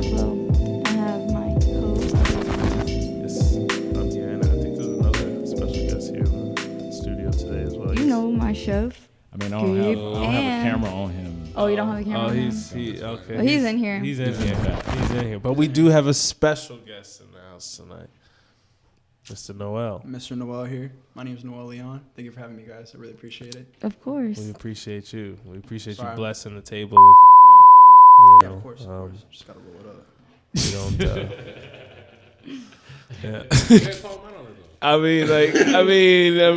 Yeah, well, I have my host. Yes, I'm here, and I think there's another special guest here in the studio today as well. You know my chef. I mean, I don't have a And- camera on him. Oh, you don't have a camera on him? Okay. Oh, he's in here. He's in here. He's in here. But we do have a special guest in the house tonight, Mr. Noel. Mr. Noel here. My name is Noel Leon. Thank you for having me, guys. I really appreciate it. Of course. We appreciate you. We appreciate you Sorry. blessing the table with, Yeah, of course, of course. Just gotta roll it up. You don't. Yeah. I mean.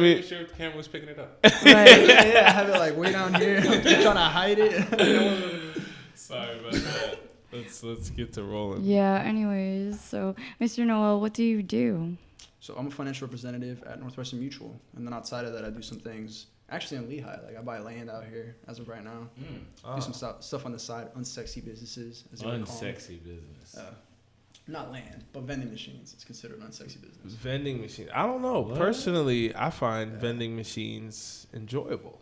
Make sure the camera was picking it up. Right. Yeah, I have it like way down here. I'm trying to hide it. Sorry about that. Let's get to rolling. Yeah, anyways, so Mr. Noel, what do you do? So I'm a financial representative at Northwestern Mutual, and then outside of that, I do some things. Actually, in Lehigh, like I buy land out here as of right now. Do some stuff on the side, unsexy businesses, as they would call them. Unsexy business. Not land, but vending machines. It's considered an unsexy business. Vending machines. I don't know. What? Personally, I find vending machines enjoyable.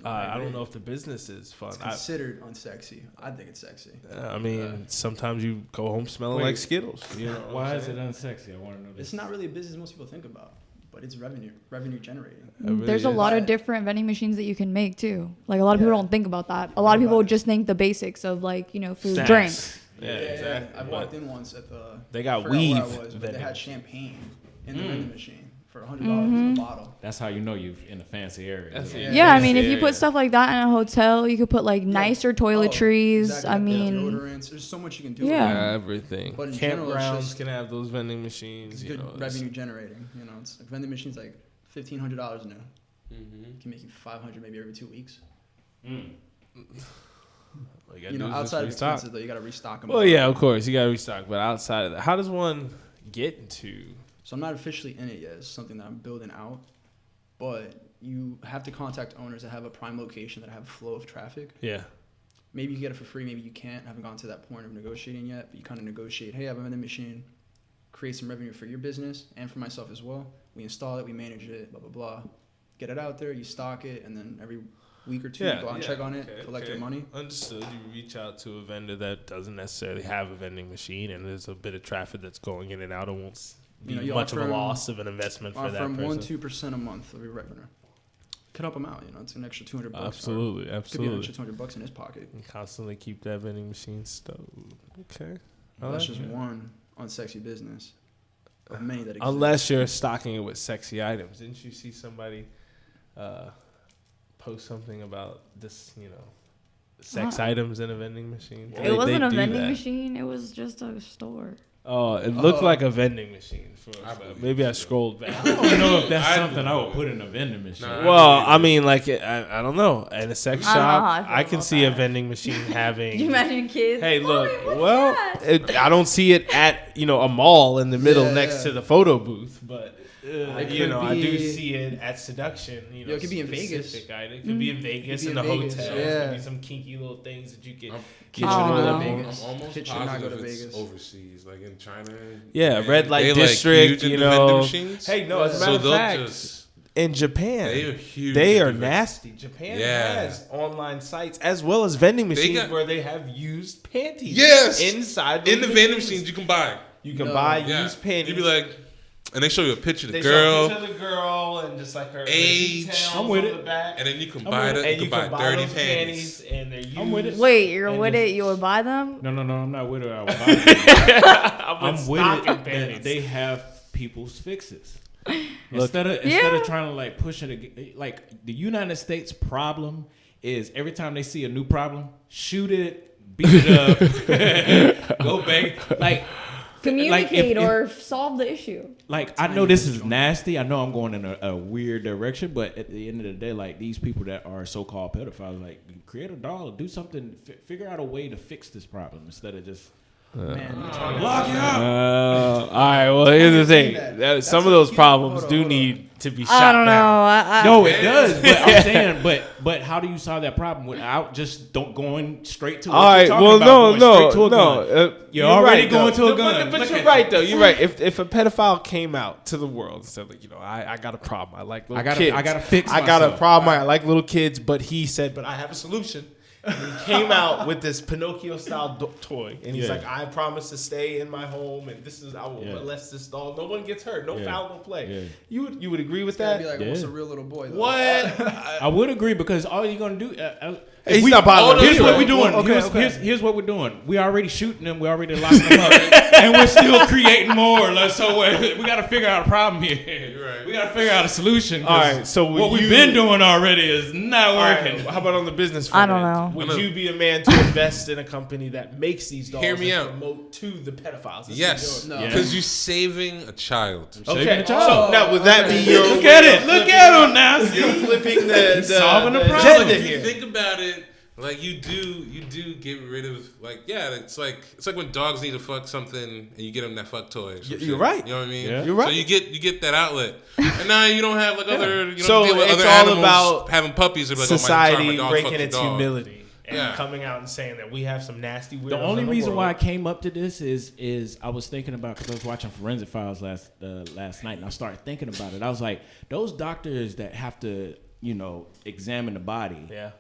I don't agree. know if the business is fun. It's considered unsexy. I think it's sexy. I mean, sometimes you go home smelling Wait. like Skittles. You know what Why I'm is it saying? unsexy? I want to know this. It's not really a business most people think about, but it's revenue generating. It really There's a is. lot of different vending machines that you can make too. Like a lot of people Yeah. don't think about that. A lot of people just think the basics of like, food, Snacks. drinks. Yeah, exactly. I walked in once at the. They got I forgot where weave I was, but they vending had machine. champagne in the vending machine for $100 Mm-hmm. a bottle. That's how you know you're in a fancy area. That's it. Yeah, I mean, if Yeah, you put yeah. stuff like that in a hotel, you could put like nicer toiletries. Exactly. I Like mean, deodorants. There's so much you can do. Yeah. with it. Everything. But in general, it's Campgrounds just- can have those vending machines. It's You good know, revenue generating. It's like vending machines like $1,500 new. Mm-hmm. Can make you $500 maybe every 2 weeks. all you gotta do is just Outside of restock. expenses though, you gotta restock them. Well, yeah, of course you gotta restock. But outside of that, how does one get into? So I'm not officially in it yet. It's something that I'm building out. But you have to contact owners that have a prime location that have a flow of traffic. Yeah. Maybe you get it for free, maybe you can't. I haven't gotten to that point of negotiating yet, but you kind of negotiate, hey, I have a vending machine, create some revenue for your business and for myself as well. We install it, we manage it, blah, blah, blah. Get it out there, you stock it, and then every week or two, you go out and check on it, collect your money. Understood. You reach out to a vendor that doesn't necessarily have a vending machine, and there's a bit of traffic that's going in and out, and won't be You much of a offer 'em- loss of an investment for that From person. 1-2% a month of your revenue. Could help him out, it's an extra $200. Absolutely, Could be an absolutely. extra $200 in his pocket. And constantly keep that vending machine stowed. Okay. That's just one unsexy business of many that exist. Unless you're stocking it with sexy items. Didn't you see somebody post something about this, sex items in a vending machine? it wasn't a do vending that. machine. It was just a store. Oh, it looked like a vending machine. I believe Maybe it, I too. scrolled back. I don't know if that's I something I know. would put in a vending machine. Nah. Well, I mean, like, I don't know. At a sex I don't know how I shop, feel I can about see a that. vending machine having. Can you imagine kids? Hey, look. "Mommy, what's Well, that?" I don't see it at a mall in the middle Yeah, next yeah. to the photo booth, but It I could do be- see it at Seduction. it could be in Vegas. specific item. It could be in Vegas be in in the Vegas, hotel. It yeah. could be some kinky little things that you can. I'm- Get Oh, you to no. the Vegas. I'm almost Kid should not positive go to it's Vegas. overseas, like in China. Yeah, Man, red light they, district, huge you into vending know. machines. Hey, no, as a so matter of they'll fact, just in Japan, they are huge. they are into nasty. Japan Yeah. has online sites as well as vending They machines got- where they have used panties. Yes! inside in the those vending machines you can buy. You can No. buy Yeah, used panties. you'd be like, and they show you a picture of the they girl, show a picture of the girl and just like her Age. details I'm with on it. the back. and then you can I'm buy with the, it. you can buy dirty those panties. and they're used. I'm with it. Wait, you're And with just- it? You would buy them? No, I'm not with it. I would buy it. I'm with it. stocking That panties. they have people's fixes. Look- Instead of Yeah. trying to like push it, like the United States problem is every time they see a new problem, shoot it, beat it up, go back. Like Communicate if- or solve the issue. Like I know this is nasty. I know I'm going in a weird direction, but at the end of the day, like these people that are so-called pedophiles, like create a doll, do something, figure out a way to fix this problem instead of just Man, you're talking lock it up. All right. Well, here's the thing. that. Some That's of those a- problems hold on, do hold on. need to be shot I don't know. down. No, it does. But I'm saying, but how do you solve that problem without just don't going straight to? What All you're right. talking Well, about, no, going straight to no, a no. gun. You're already going to a though. gun. But Look you're at right, that. though. You're right. If a pedophile came out to the world and said, like, I got a problem. I like little kids. I gotta fix I got a myself. problem. I like little kids. But he said, but I have a solution. And he came out with this Pinocchio-style toy, and he's Yeah. like, "I promise to stay in my home, and this is I will Yeah. molest this dog. No one gets hurt. No Yeah. foul, no play." Yeah. You would agree with That'd that? be like Yeah. almost a real little boy. Though. What? I would agree because all you're gonna do. He's not bothering Here's me. what we're doing. Okay, Here's what we're doing. We already shooting them. We already locking them up, and we're still creating more. So we got to figure out a problem here. You're right. We got to figure out a solution. 'Cause All right, so would what we've you- been doing already is not All right, working. how about on the business front? I don't end? know. Would you be a man to invest in a company that makes these dogs Hear me and out. promote to the pedophiles? That's Yes, what No. because you're saving a child. you're doing. Saving Okay, a child. so now would that be your Look at it. Look at him now. You're flipping the solving the problem. agenda If you here. think about it, like you do get rid of it's like when dogs need to fuck something and you get them that fuck toy. or some You're shit. right. You know what I mean? Yeah. You're right. So you get that outlet, and now you don't have like other you don't So deal with it's other all animals about having puppies. Or like, Society oh, my dog breaking fucked the its dog. humility and Yeah. coming out and saying that we have some nasty weirdos. The only in reason why I world. came up to this is I was thinking about because I was watching Forensic Files last night and I started thinking about it. I was like, those doctors that have to examine the body, Yeah,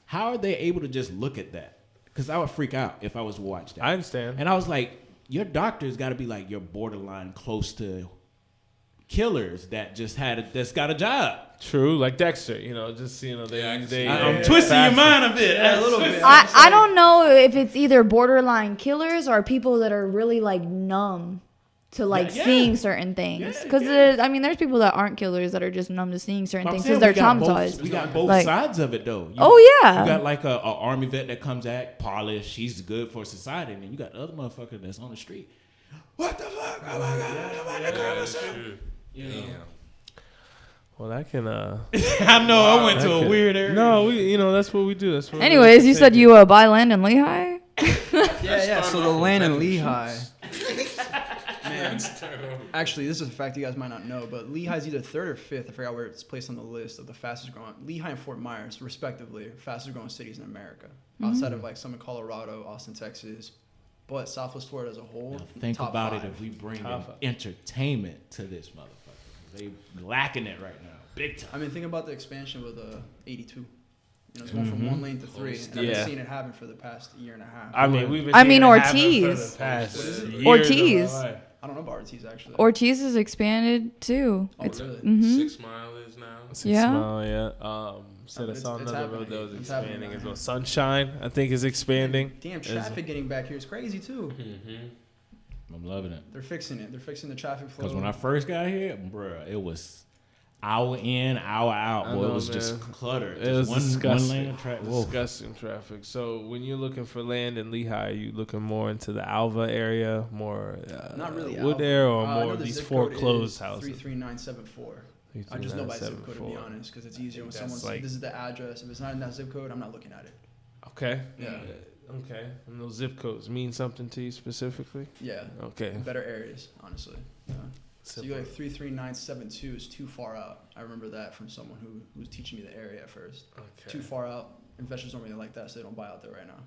how are they able to just look at that? Because I would freak out if I was to watch that. I understand. And I was like, your doctor's got to be like your borderline close to killers that's got a job. True, like Dexter, just I'm twisting your mind a bit. Yeah, a little bit. I don't know if it's either borderline killers or people that are really like numb to like Yeah. seeing certain things. Yeah, Because yeah. there's people that aren't killers that are just numb to seeing certain I'm things saying because they're we got traumatized. We got both Like- sides of it though. Oh, yeah. You got like a army vet that comes at polished, she's good for society, and then you got the other motherfucker that's on the street. What the fuck? Oh my god! Oh my god! Damn. Well, that can. I know I went to a Okay. weird area. No, that's what we do. That's what. Anyways, you said you buy land in Lehigh? Yeah. So the land in Lehigh. Man, Let's turn it over. actually, this is a fact you guys might not know, but Lehigh's either third or fifth. I forgot where it's placed on the list of the fastest growing. Lehigh and Fort Myers, respectively, fastest growing cities in America, outside of like some in Colorado, Austin, Texas, but Southwest Florida as a whole. Now think top about five. it if we bring in Top five. entertainment to this motherfucker. They lacking it right now, big time. I mean, think about the expansion with 82. It's going from one lane to three, and I've Yeah. been seeing it happen for the past year and a half. I mean, we've been. I mean, seeing it happen for Ortiz. the past What is it? years of Ortiz. our life. I don't know about Ortiz actually. Ortiz is expanded too. Oh, really? Mm-hmm. 6 Mile is now. Yeah. Mile, yeah. Said I It's- saw it's another road happening. that was It's expanding happening. as well. Sunshine, I think, is expanding. Damn, Is- traffic getting back here is crazy too. I'm loving it. They're fixing it. They're fixing the traffic flow. Because when I first got here, bruh, it was hour in, hour out. I Boy, it know, was just man. cluttered. It was Just one disgusting. lane of traffic. Whoa. Disgusting traffic. So when you're looking for land in Lehigh, you looking more into the Alva area, more not really Woodare, or I know more the these zip code foreclosed is houses. 33974. I just know by zip code to be 33974. honest, because it's easier when That's someone's like- this is the address. If it's not in that zip code, I'm not looking at it. Okay. Yeah. Okay. And those zip codes mean something to you specifically? Yeah, Okay. better areas, honestly. Yeah. So you like 33972 is too far out. I remember that from someone who was teaching me the area at first. Okay. Too far out. Investors don't really like that, so they don't buy out there right now.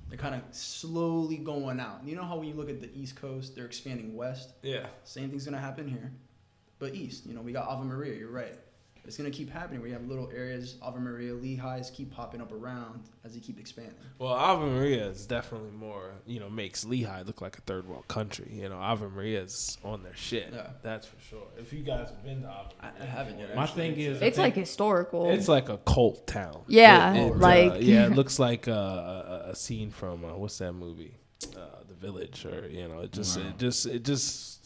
They're kind of slowly going out. You know how when you look at the East Coast, they're expanding west. Yeah. Same thing's gonna happen here, but east. We got Ave Maria. You're right. It's gonna keep happening. We have little areas, Ave Maria, Lehigh's keep popping up around as they keep expanding. Well, Ave Maria is definitely more, makes Lehigh look like a third world country. Ave Maria is on their shit. Yeah. That's for sure. If you guys have been to Ave Maria, I haven't yet. My actually. thing is, It's like historical. it's like a cult town. Yeah, it it looks like a scene from what's that movie, The Village, or it just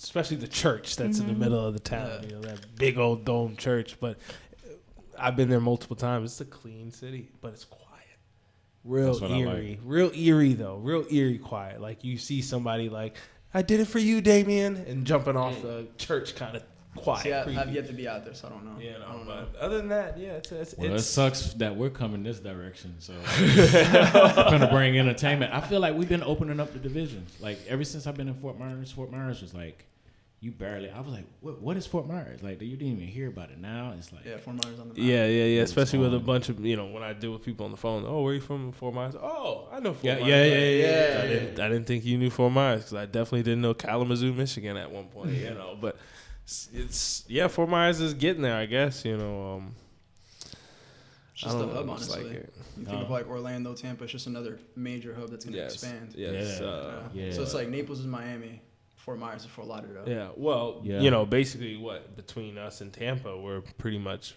especially the church that's in the middle of the town. Yeah. That big old dome church. But I've been there multiple times. It's a clean city, but it's quiet. Real That's what I eerie. like. Real eerie though. Real eerie quiet. Like you see somebody like, I did it for you, Damien, and jumping off the church kind of quiet. See, I creepy. have yet to be out there, so I don't know. I don't know. But other than that, yeah, it's Well, it it's sucks that we're coming this direction. So we're gonna bring entertainment. I feel like we've been opening up the divisions. Like ever since I've been in Fort Myers was like, you barely. I was like, what is Fort Myers? Like you didn't even hear about it. Now it's like, Yeah, Fort Myers on the map. Yeah. It's Especially with a fun. bunch of when I deal with people on the phone. Oh, where you from? Fort Myers. Oh, I know Fort yeah, Myers. yeah, yeah, yeah. Yeah. I didn't think you knew Fort Myers because I definitely didn't know Kalamazoo, Michigan at one point. But it's Fort Myers is getting there, I guess. It's just a don't know, hub, it's honestly. like it. You think of like Orlando, Tampa. It's just another major hub that's gonna expand. Yes. Yeah. So it's like Naples is Miami, Fort Myers is Fort Lauderdale. Yeah. Well, Yeah. you know, basically, what between us and Tampa, we're pretty much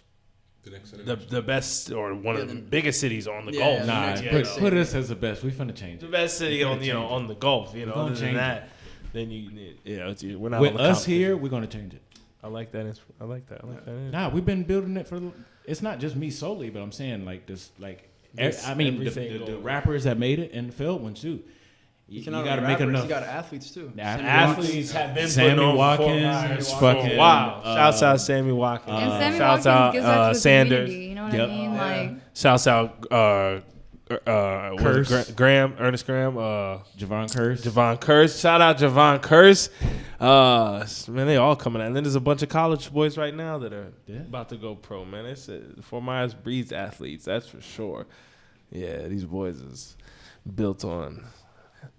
The next the best or one of the Yeah, biggest cities on the Yeah, Gulf. the Nah, next Yeah, put, big no. city. put us as the best. We finna change The it. best city We're on gonna you know change it. on the Gulf. You know, We're gonna other than change that, then we're not With on the us competition. here, we're gonna change it. I like that. I like that. Nah, we've been building it for. It's not just me solely, but I'm saying like this, like This, I mean, everything the going. rappers that made it and the failed ones too. You cannot got to only make rappers, enough. You got athletes too. Athletes have been Sammy putting on Watkins, Fort Myers for fucking, a while. Shouts uh, out Sammy Watkins. And Sammy shouts Watkins out gives us the Sanders. community. You know what Yep. I mean? Yeah. Like, Shouts out Curse. Graham, Ernest Graham, Javon Curse. Javon Curse. Shout out Javon Curse. Man, they all coming out. And then there's a bunch of college boys right now that are about to go pro. Man, it's Fort Myers breeds athletes. That's for sure. Yeah, these boys is built on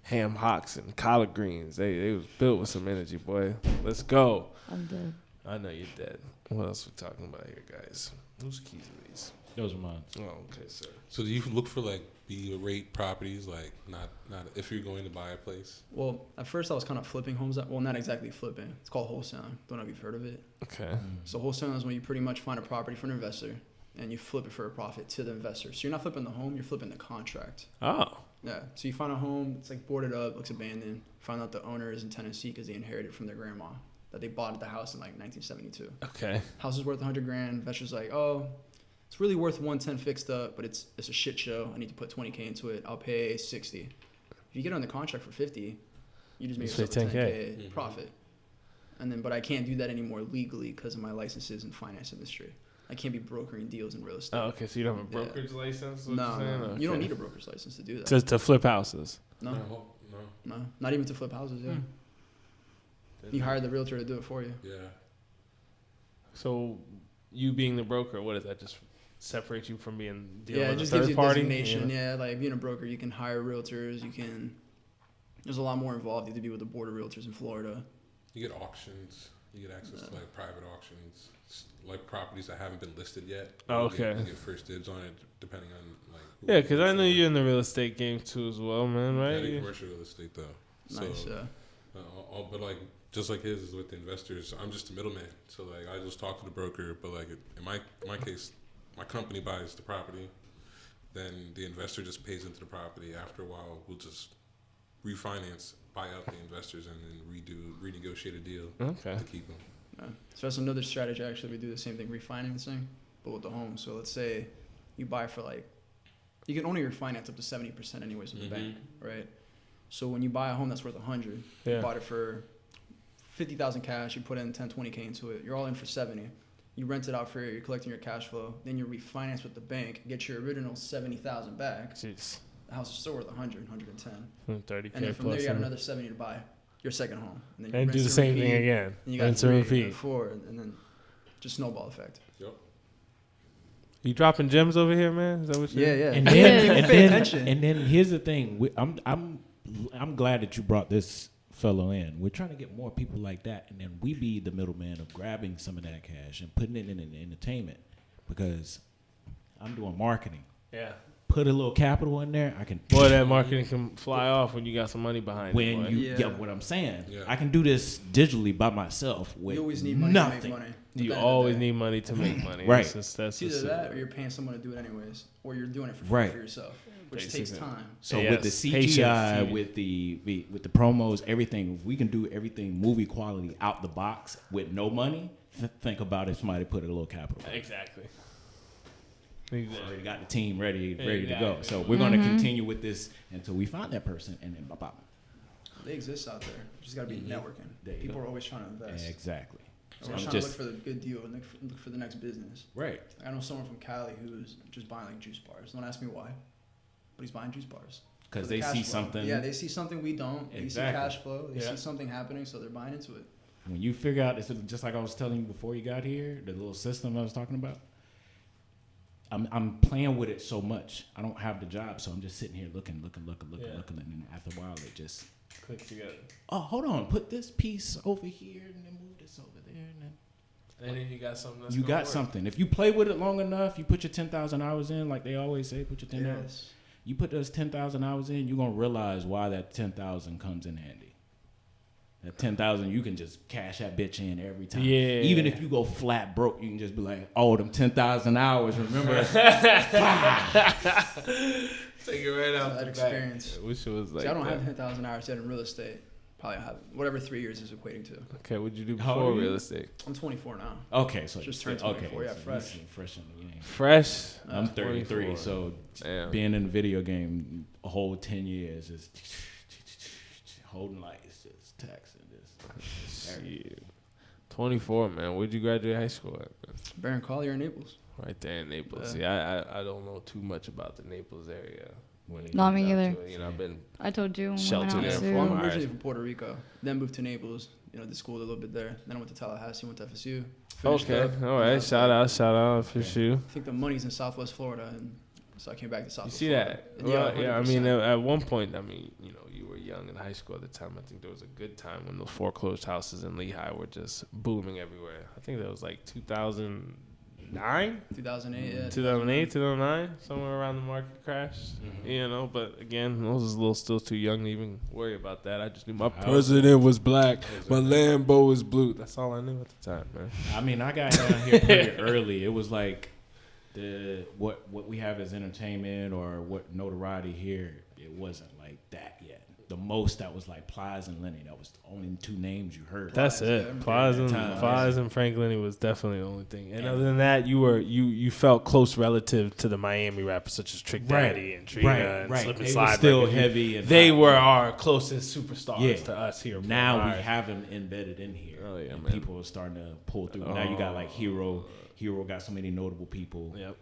ham hocks and collard greens. They was built with some energy, boy. Let's go. I'm dead. I know you're dead. What else we talking about here, guys? Whose keys are these? Those are mine. Oh, okay, sir. So do you look for like B-rate properties, like not if you're going to buy a place? Well, at first I was kind of flipping homes. Well, not exactly flipping. It's called wholesaling. Don't know if you've heard of it. Okay. So wholesaling is when you pretty much find a property for an investor and you flip it for a profit to the investor. So you're not flipping the home, you're flipping the contract. Oh. Yeah. So you find a home, it's like boarded up, looks abandoned. Find out the owner is in Tennessee because they inherited it from their grandma that they bought the house in like 1972. Okay. House is worth $100,000. Investor's like, oh, it's really worth 110 fixed up, but it's a shit show. I need to put 20K into it. I'll pay 60. If you get on the contract for 50, you just make You say yourself a 10K 10K. profit. And then, but I can't do that anymore legally because of my licenses in finance industry. I can't be brokering deals in real estate. Oh, okay. So you don't have a Yeah. brokerage license? No, no. Okay. You don't need a broker's license to do that. to flip houses. No, No. no, not even to flip houses. Yeah, you hire the realtor to do it for you. Yeah. So you being the broker, what does that just separate you from being dealing Yeah, it with just a gives third you party? designation. Yeah, like being a broker, you can hire realtors. You can. There's a lot more involved. You have to be with the board of realtors in Florida. You get auctions. You get access to like private auctions, like properties that haven't been listed yet. Oh, You get- okay. You get first dibs on it, depending on like. who Yeah, because I works know for. you're in the real estate game too as well, man. Yeah, Right? the commercial real estate though. Nice. So, Yeah. but like just like his is with the investors, I'm just a middleman. So like I just talk to the broker, but like in my case, my company buys the property, then the investor just pays into the property. After a while, we'll just refinance, buy out the investors, and then renegotiate a deal Okay. to keep them. Yeah. So that's another strategy. Actually, we do the same thing, refinancing, but with the home. So let's say you buy for like, you can only refinance up to 70% anyways with the bank, right? So when you buy a home that's worth 100, Yeah. you bought it for 50,000 cash, you put in 10, 20K into it, you're all in for 70. You rent it out for you're collecting your cash flow, then you refinance with the bank, get your original 70,000 back. Jeez. The house is still worth 100, 110. 30K And then from plus. there you got yeah. another 70 to buy your second home. And then you And do rinse the same thing repeat, again. and you got Rinse and 3, repeat. and 4, and then just snowball effect. Yep. You dropping gems over here, man? Is that what you're Yeah. And Pay then, attention. and then here's the thing. I'm glad that you brought this fellow in. We're trying to get more people like that, and then we be the middleman of grabbing some of that cash and putting it in entertainment, because I'm doing marketing. Yeah. Put a little capital in there. I can. Boy, that marketing can fly off when you got some money behind it. When boy. you Yeah. get what I'm saying, Yeah. I can do this digitally by myself with You always need money nothing. to make money. At You the end of the always day. need money to make money. Right. That's just, that's It's just either it. that or you're paying someone to do it anyways, or you're doing it for free Right. for yourself, which takes Basically. time. So Yes, with the CGI, patience. with the promos, everything, if we can do everything movie quality out the box with no money, think about if somebody put a little capital. Exactly. Already got the team ready to go. Exactly. So we're going to continue with this until we find that person, and then bop. They exist out there. You just got to be networking. There you People go. are always trying to invest. Exactly. So Always I'm trying just to look for the good deal and look for the next business. right. I know someone from Cali who's just buying like juice bars. Don't ask me why, but he's buying juice bars. Because For the they cash see flow. something. Yeah, they see something we don't. They see Exactly. cash flow. They Yeah. see something happening, so they're buying into it. When you figure out, it's just like I was telling you before you got here, the little system I was talking about. I'm playing with it so much. I don't have the job, so I'm just sitting here looking, Yeah. and then after a while, it just, Click together. oh, hold on, put this piece over here, and then move this over there, and then And then you got something. That's You gonna got work. something. If you play with it long enough, you put your 10,000 hours in, like they always say, put your 10,000. Yes. You put those 10,000 hours in, you're gonna realize why that 10,000 comes in handy. That 10,000, you can just cash that bitch in every time. Yeah. Even if you go flat broke, you can just be like, oh, them 10,000 hours. Remember? Take it right out. That experience. I wish it was like. See, I don't that. have 10,000 hours yet in real estate. Probably have whatever 3 years is equating to. Okay, what'd you do How before old are you? real estate? I'm 24 now. Okay, so Just you turned 24, yeah, so you fresh. seem fresh in the game. Fresh. I'm 33, 24. so Damn. being in the video game a whole 10 years is holding lights, just taxing this. Shit. 24, man. Where'd you graduate high school at? Man? Baron Collier in Naples. Right there in Naples. Yeah. See, I don't know too much about the Naples area. When it Not comes me down either. to it. You know, I've been I told you when we Sheltered went out in too. for I'm my originally eyes. from Puerto Rico. Then moved to Naples. You know, did school a little bit there. Then I went to Tallahassee. Went to FSU. Finished okay. up, All and I right. was Shout like, out for you. I think the money's in Southwest Florida, and so I came back to You Southwest see Florida. that? And Well, yeah. I mean, 100%. at one point, I mean, you know, you were young in high school at the time. I think there was a good time when those foreclosed houses in Lehigh were just booming everywhere. I think that was like 2009, 2008. Yeah, 2008, 2009, somewhere around the market crash. You know, but again, I was a little still too young to even worry about that. I just knew my president was black, my Lambo was blue. That's all I knew at the time, man. I mean, I got down here pretty early. It was like what we have as entertainment or what notoriety here. It wasn't like that yet. The most that was like Plies and Lenny. That was the only two names you heard. That's Yeah, it. time. Plies and Franklin was definitely the only thing. And other than that, you felt close relative to the Miami rappers such as Trick Daddy and Trina and Slip and They Slide. were still Like, heavy. And they hot. were our closest superstars Yeah. to us here. Now Fort we Myers. have them embedded in here. Oh, yeah, and man. people are starting to pull through. Now you got like Hero. Hero got so many notable people. Yep.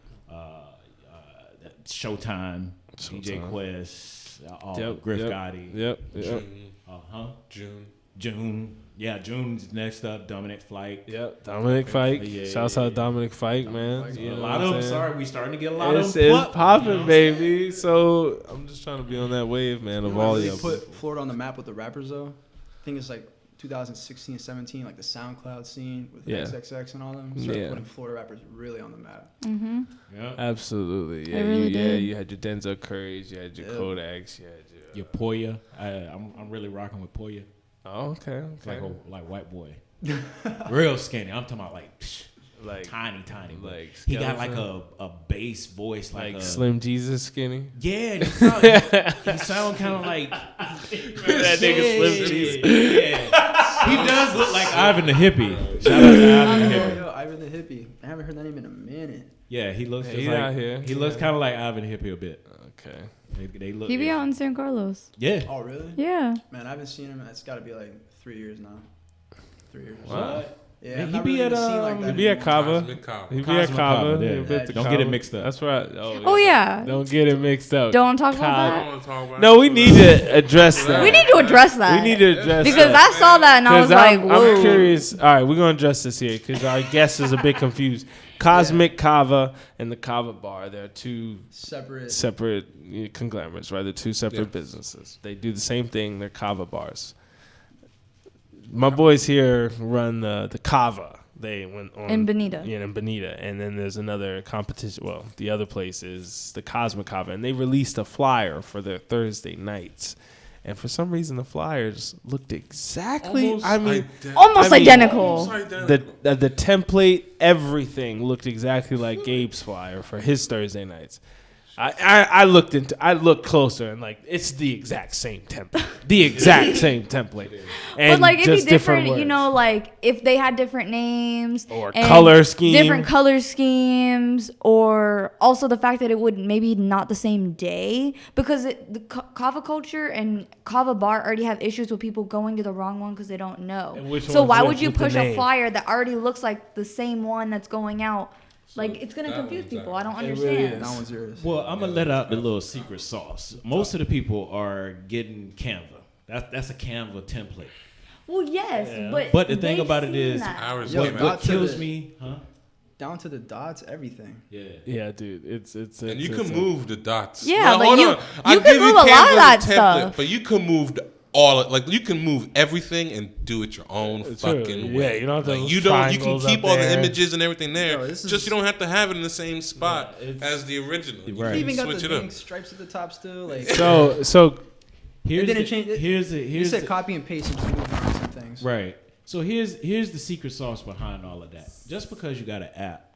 Showtime, DJ Showtime. Quest, Yep, Griff yep. Gotti. Yep. Yep. June. Yeah, June's next up. Dominic Flight. Yep. Dominic Fike. Yeah, Shouts yeah, out yeah. Dominic Fike, man. Fike. You A know lot what of I'm them. saying? Sorry, we starting to get a lot It's of them. popping, You know? baby. So I'm just trying to be on that wave, man, of all They y'all. put Florida on the map with the rappers though. I think it's like 2016, 17, like the SoundCloud scene with Yeah. XXX and all them. Started Yeah. putting Florida rappers really on the map. Mm-hmm. Yeah. Absolutely, yeah. They really you, yeah, did. you had your Denzel Currys, you had your Yeah. Kodaks, you had your. Your Poya. I'm really rocking with Poya. Oh, okay, It's like okay. a like white boy. Real skinny. I'm talking about like Like tiny. But like he got like skeleton? a bass voice like, like a, Slim Jesus skinny. Yeah, and he sound kind of like that nigga Slim Jesus. Yeah. He does look like Ivan the Hippie. Shout out to Ivan the Hippie. Yo, Ivan the Hippie. I haven't heard that name in a minute. Yeah, he looks Yeah, just he like out here. he looks kind of like Ivan the Hippie a bit. Okay. They look. He be out in San Carlos. Yeah. Oh, really? Yeah. Man, I haven't seen him. It's got to be like 3 years now. 3 years. or Wow. so. Yeah, Man, I'm he not be really at, in the scene like that He be at anymore. Cava. Cosmic Cow. He be at Cosmic Cava. Cava, He yeah. be at the Don't get it Cava. mixed up. That's right. Oh yeah. Don't get it mixed up. Don't talk about I that. don't want to talk about No, it. we need to address that. We need to address that. We need to address because that. I saw that and I was like, I'm whoa. curious. All right, we're gonna address this here because our guest is a bit confused. Cosmic Cava and the Cava Bar, they're two Separate. separate conglomerates, right? They're two separate Yeah. businesses. They do the same thing. They're Cava bars. My boys here run the Cava. They went on In Bonita. Yeah, in Bonita, and then there's another competition. Well, the other place is the Cosmic Cava, and they released a flyer for their Thursday nights. And for some reason, the flyers looked exactly. Almost Almost I mean, identical. almost identical. the template, everything looked exactly like Gabe's flyer for his Thursday nights. I looked closer and like it's the exact same template, and But like it'd just be different, you words. know, like if they had different names Or and color scheme. different color schemes, or also the fact that it would maybe not the same day because the Kava culture and Kava bar already have issues with people going to the wrong one because they don't know. And which So one's why which would you with the push a name? flyer that already looks like the same one that's going out? Like it's gonna that confuse one's people. out. I don't It really understand. That one's yours. Well, I'm gonna let out the little secret sauce. Most of the people are getting Canva. That's a Canva template. Well, yes, Yeah. but the thing they've about it seen is- that. Ours Yo, came got What out. to kills the- me, huh? Down to the dots, everything. Yeah. Yeah, dude, it's And you can move the dots. Yeah, Now, but hold you- on. you I'll can give move a lot of Canva's that template, stuff. But you can move like you can move everything and do it your own True. fucking Yeah, way. you don't have to like, those you can triangles keep up all the there. images and everything there. Yo, this is- just you don't have to have it in the same spot Yeah, it's- as the original. You Right. can You even got switch the it up. dang stripes at the top still. Like So Here's didn't the, change it. Here's the you here's said the, copy and paste and just move around some things. right. So here's the secret sauce behind all of that. Just because you got an app,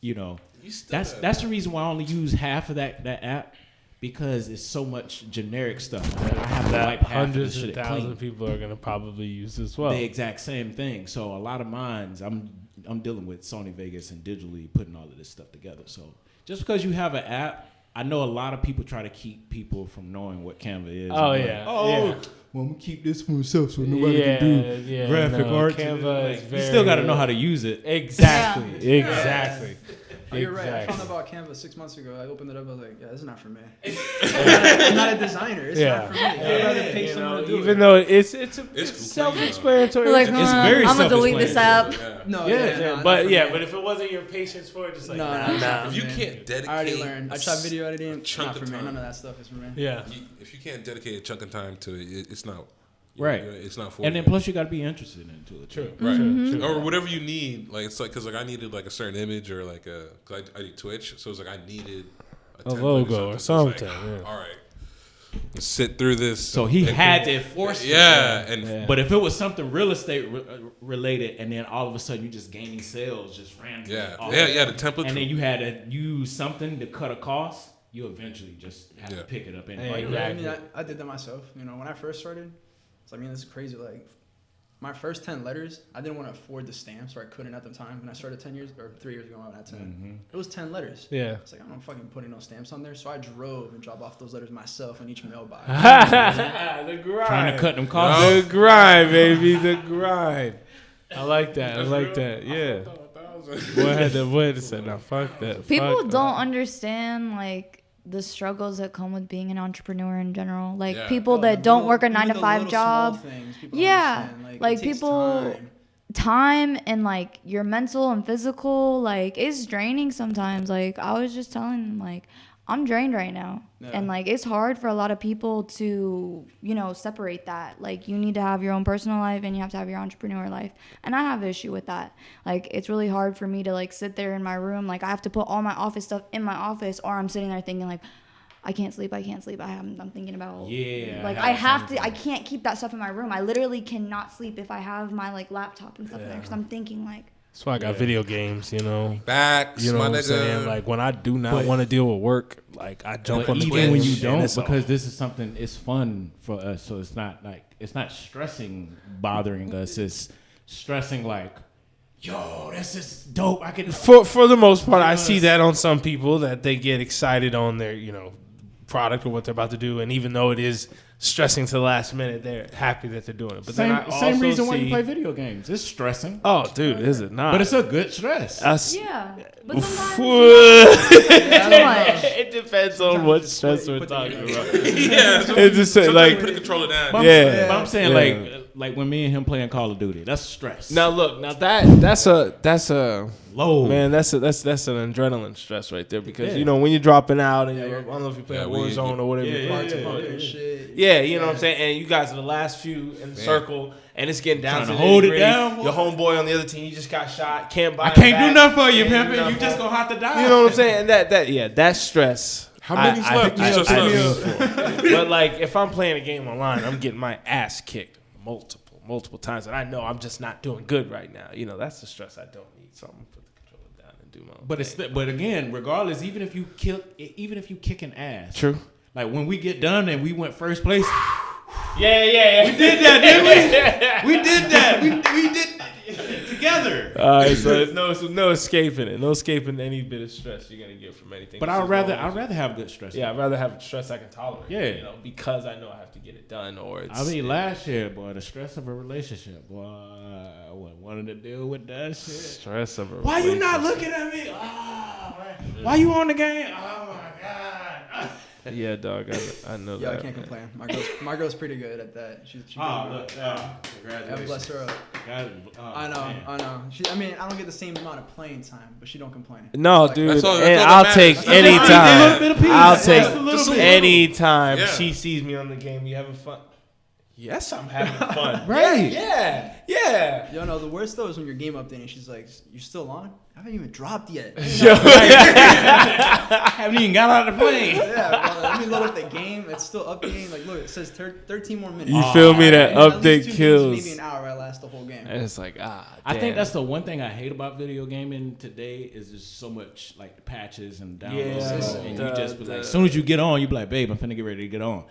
you know, You still that's have- that's the reason why I only use half of that app, because it's so much generic stuff. And I have to that wipe half of the hundreds of shit thousands clean. of people are gonna probably use as well. The exact same thing. So a lot of mines, I'm dealing with Sony Vegas and digitally putting all of this stuff together. So just because you have an app, I know a lot of people try to keep people from knowing what Canva is. Oh, And yeah. oh, Yeah. well, I'm gonna keep this for myself so yeah, graphic no, art. Canva is You very, still got to know how to use it. Exactly. Exactly. Oh, you're right. I Exactly. found out about Canva 6 months ago. I opened it up. I was like, yeah, this is not for me. I'm not a designer. It's not for me. I'd rather pay You someone know, to do even it. though it's complete, self-explanatory. Like, It's very I'm gonna delete this app. Yeah. No, Yeah, yeah, no, but not yeah, for but me. if it wasn't your patience for it, just like No, nah, no, nah. If you man. can't dedicate, I already learned. I tried video editing. chunk Not of for me. time. None of that stuff is for me. Yeah. If you can't dedicate a chunk of time to it, it's not Right. It's not for And you. then plus you got to be interested into it. True. Right. True. Or whatever you need. Like it's like because like I needed like a certain image or like a cause I do Twitch, so it's like I needed A template logo or So it's something, like, yeah. all right, let's sit through this. So he And- had to enforce it. Yeah, and But if it was something real estate related, and then all of a sudden you just gaining sales just randomly, yeah, off yeah, of yeah. it, The template. and then you had to use something to cut a cost, you eventually just have Yeah. to pick it up Yeah, anyway. exactly. I mean, I did that myself. You know, when I first started, it's, I mean, this is crazy. Like, my first 10 letters, I didn't want to afford the stamps, or I couldn't at the time. When I started 3 years ago, when I had 10. It was 10 letters. Yeah. It's like, I'm not fucking putting no stamps on there. So I drove and dropped off those letters myself in each mailbox. The grind. Trying to cut them costs. The grind, baby. The grind. I like that. I like that. Yeah. Boy had to say, no, fuck that. People Fuck don't that. understand like the struggles that come with being an entrepreneur in general. Like Yeah. people Oh, that the don't little- work a even 9 to the 5 little small job. things people Yeah, understand. like it takes people- Time and like your mental and physical, like it's draining sometimes. Like I was just telling them, like I'm drained right now. Yeah. And like it's hard for a lot of people to, you know, separate that. Like you need to have your own personal life and you have to have your entrepreneur life. And I have an issue with that. Like it's really hard for me to like sit there in my room. Like I have to put all my office stuff in my office, or I'm sitting there thinking like I can't sleep. I'm thinking about Yeah, I can't keep that stuff in my room. I literally cannot sleep if I have my like laptop and stuff in there because I'm thinking like That's why I got video games, you know. Backs, You know my what I'm saying? nigga. Like when I do not But- want to deal with work, like I jump But on the even when Twitch you and don't, it's because all- this is something, it's fun for us. So it's not like it's not stressing, bothering us. It's stressing like, yo, this is dope. I can. for the most part, I see that on some people that they get excited on their, you know, product or what they're about to do, and even though it is stressing to the last minute, they're happy that they're doing it. But Same, then I also same reason why see- you play video games. It's stressing, Oh, dude, is it not? but it's a good stress. That's- yeah. But sometimes it depends on what stress we're talking about. yeah, so It's just sometimes like you put the controller down. But Yeah. but I'm saying Yeah. like when me and him playing Call of Duty, that's stress. now look, now that's a low man, that's an adrenaline stress right there because Yeah. you know when you're dropping out and you're, I don't know if you play Yeah, Warzone or whatever. yeah, you play. Parts and shit. Yeah, you know what I'm saying? And you guys are the last few in the Yeah. circle, and it's getting down Trying to to the hold it nitty-gritty. down, boy. Your homeboy on the other team, you just got shot. Can't buy I him can't back. do nothing for you, Can't do pimpin'. nothing You just for gonna have to die. You know what I'm saying? And that's stress. How many's left? Just us. But like, if I'm playing a game online, I'm getting my ass kicked multiple times, and I know I'm just not doing good right now. You know, that's the stress I don't need. So I'm gonna put the controller down and do my own But it's thing. but again, regardless, even if you kick an ass, True. like when we get done and we went first place, Yeah. we did that, didn't we? We did that. We did that together. All right, so there's no escaping it. No escaping any bit of stress you're gonna get from anything. But This I'd is rather always- have good stress. Yeah, I'd rather have stress I can tolerate. Yeah. You know, because I know I have to get it done, or it's. I mean, last year, boy, the stress of a relationship, boy, I wasn't wanting to deal with that shit. stress of a. Why you not relationship. looking at me? Oh, man. Why you on the game? Oh my god. Yeah, dog. I know Yeah, that. I can't complain. My girl's pretty good at that. She Oh, good. look, God congratulations. bless her. God, oh, I know, man. I know. I mean, I don't get the same amount of playing time, but she don't complain. No, Like, dude. that's all and that I'll matters. take That's all that any matters. A little bit of time. peace. I'll Just a take little bit. any time Yeah. she sees me on the game. You having fun? Yes, I'm having fun. Right. Yeah. Yo, no, the worst though is when your game updating. She's like, "You're still on? I haven't even dropped yet." Haven't even got out of the plane. Yeah, well, let me load up the game. It's still updating. Like, look, it says 13 more minutes. You feel me? That At least update 2 games, kills. maybe an hour. I last the whole game. And it's like, I damn. think that's the one thing I hate about video gaming today is just so much like the patches and downloads. Yeah, and the- you just be like, the- as soon as you get on, you be like, babe, I'm finna get ready to get on.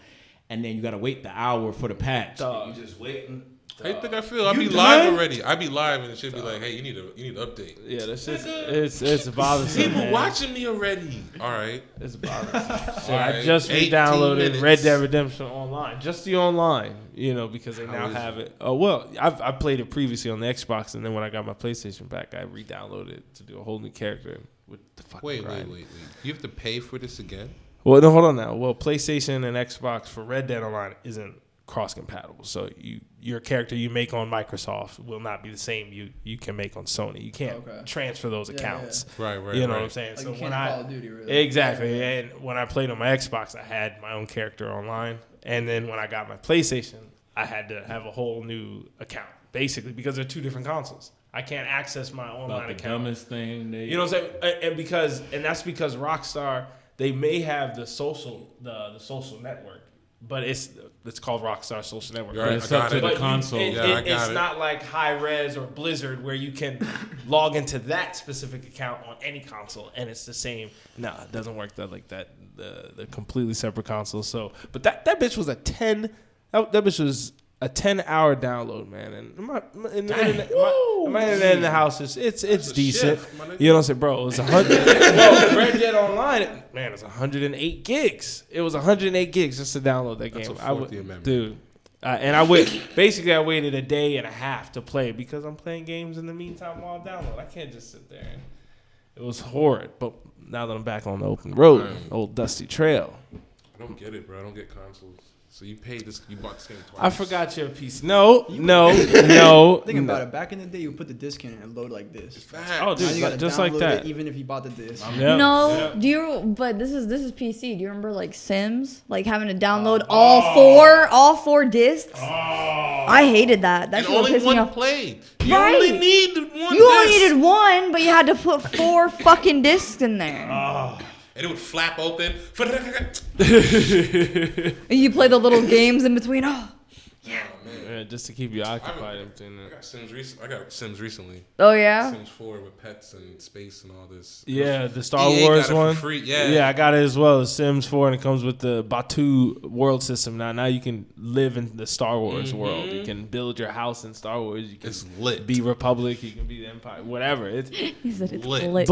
And then you gotta wait the hour for the patch. Dog. And you just waiting. How you think I feel? I'll You be done? live already. I be live and it should be like, hey, you need to update. Yeah, that's just it's bothersome. People man. watching me already. All right. It's bothersome. Shit, I Alright, just 18 re-downloaded minutes. Red Dead Redemption Online, just the online, because they How now is have it? it. Oh well, I played it previously on the Xbox, and then when I got my PlayStation back, I re-downloaded it to do a whole new character with the fucking Wait. grind. You have to pay for this again? Well, no, hold on now. Well, PlayStation and Xbox for Red Dead Online isn't cross-compatible, so your character you make on Microsoft will not be the same you can make on Sony. You can't Okay. transfer those Yeah, accounts. Right. You know what I'm saying? Like So you can't when in I Call of Duty, really. exactly, Yeah. and when I played on my Xbox, I had my own character online, and then when I got my PlayStation, I had to have a whole new account, basically because they're two different consoles. I can't access my online About the account. dumbest thing. You know what I'm saying? And that's because Rockstar, they may have the social network, but it's called Rockstar Social Network. Right, it's I up got to it. the But console. Yeah, I got it's it. not like High Res or Blizzard where you can log into that specific account on any console and it's the same. No, it doesn't work like that. The completely separate consoles. So, but that bitch was that bitch was a 10-hour download, man. And my internet in the house it's a decent. shift, my nigga. You know what I'm saying, bro? It was 100. Well, Red Dead Online, man, it was 108 gigs. It was 108 gigs just to download that That's game. a 40 amendment. Dude. And I waited a day and a half to play because I'm playing games in the meantime while I download. I can't just sit there. It was horrid. But now that I'm back on the open road, Right. old dusty trail, I don't get it, bro. I don't get consoles. So you paid this. You bought this game twice. I forgot your piece. No. Think about it. Back in the day, you put the disc in and it load like this. Facts. Oh, dude, Now you gotta just like download that. it, even if you bought the disc. Yeah. No, Yeah. do you? But this is PC. Do you remember like Sims, like having to download all four discs? I hated that. That And shit would only piss me one off. played. You Right. only need one. You only disc. needed one, but you had to put 4 fucking discs in there. And it would flap open. And you play the little games in between. Oh, Yeah, just to keep you occupied. I'm doing I that. got Sims recently. oh yeah. Sims 4 with pets and space and all this. Yeah, the Star EA Wars got it for one. free, yeah. yeah, I got it as well. Sims 4, and it comes with the Batu world system. Now you can live in the Star Wars world. You can build your house in Star Wars. You can It's lit. be Republic. You can be the Empire. Whatever. It's He said it's Lit. lit.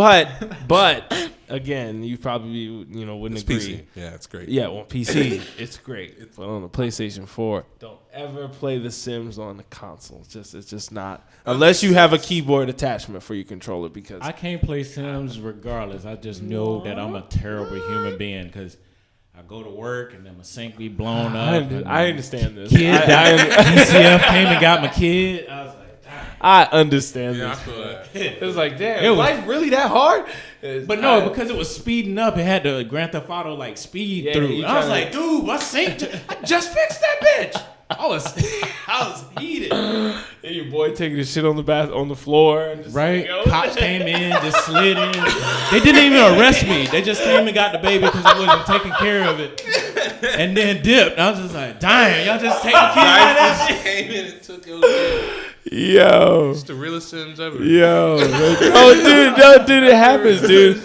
but again, you probably wouldn't It's agree. PC. Yeah, it's great. Yeah, on PC, it's great. But on the PlayStation 4, don't ever play The Sims on the console. It's just not. Unless you have a keyboard attachment for your controller, because I can't play Sims regardless. I just know that I'm a terrible human being because I go to work and then my sink be blown up. and I understand this. Kid died. DCF came and got my kid. I was like, damn. I understand Yeah, I this. feel that. It was like, damn, It was- life really that hard? But no, because it was speeding up, it had the Grand Theft Auto like speed Yeah, through. you I was tryna- like, dude, my sink, I just fixed that bitch. I was heated. And your boy taking the shit on the floor, and just Right? like, oh. Cops came in, just slid in. They didn't even arrest me. They just came and got the baby because I wasn't taking care of it. And then dipped. I was just like, damn, y'all just taking care of that I shit. came in and took your kid. Yo. It's the realest Sims ever. Yo, dude, it happens, dude.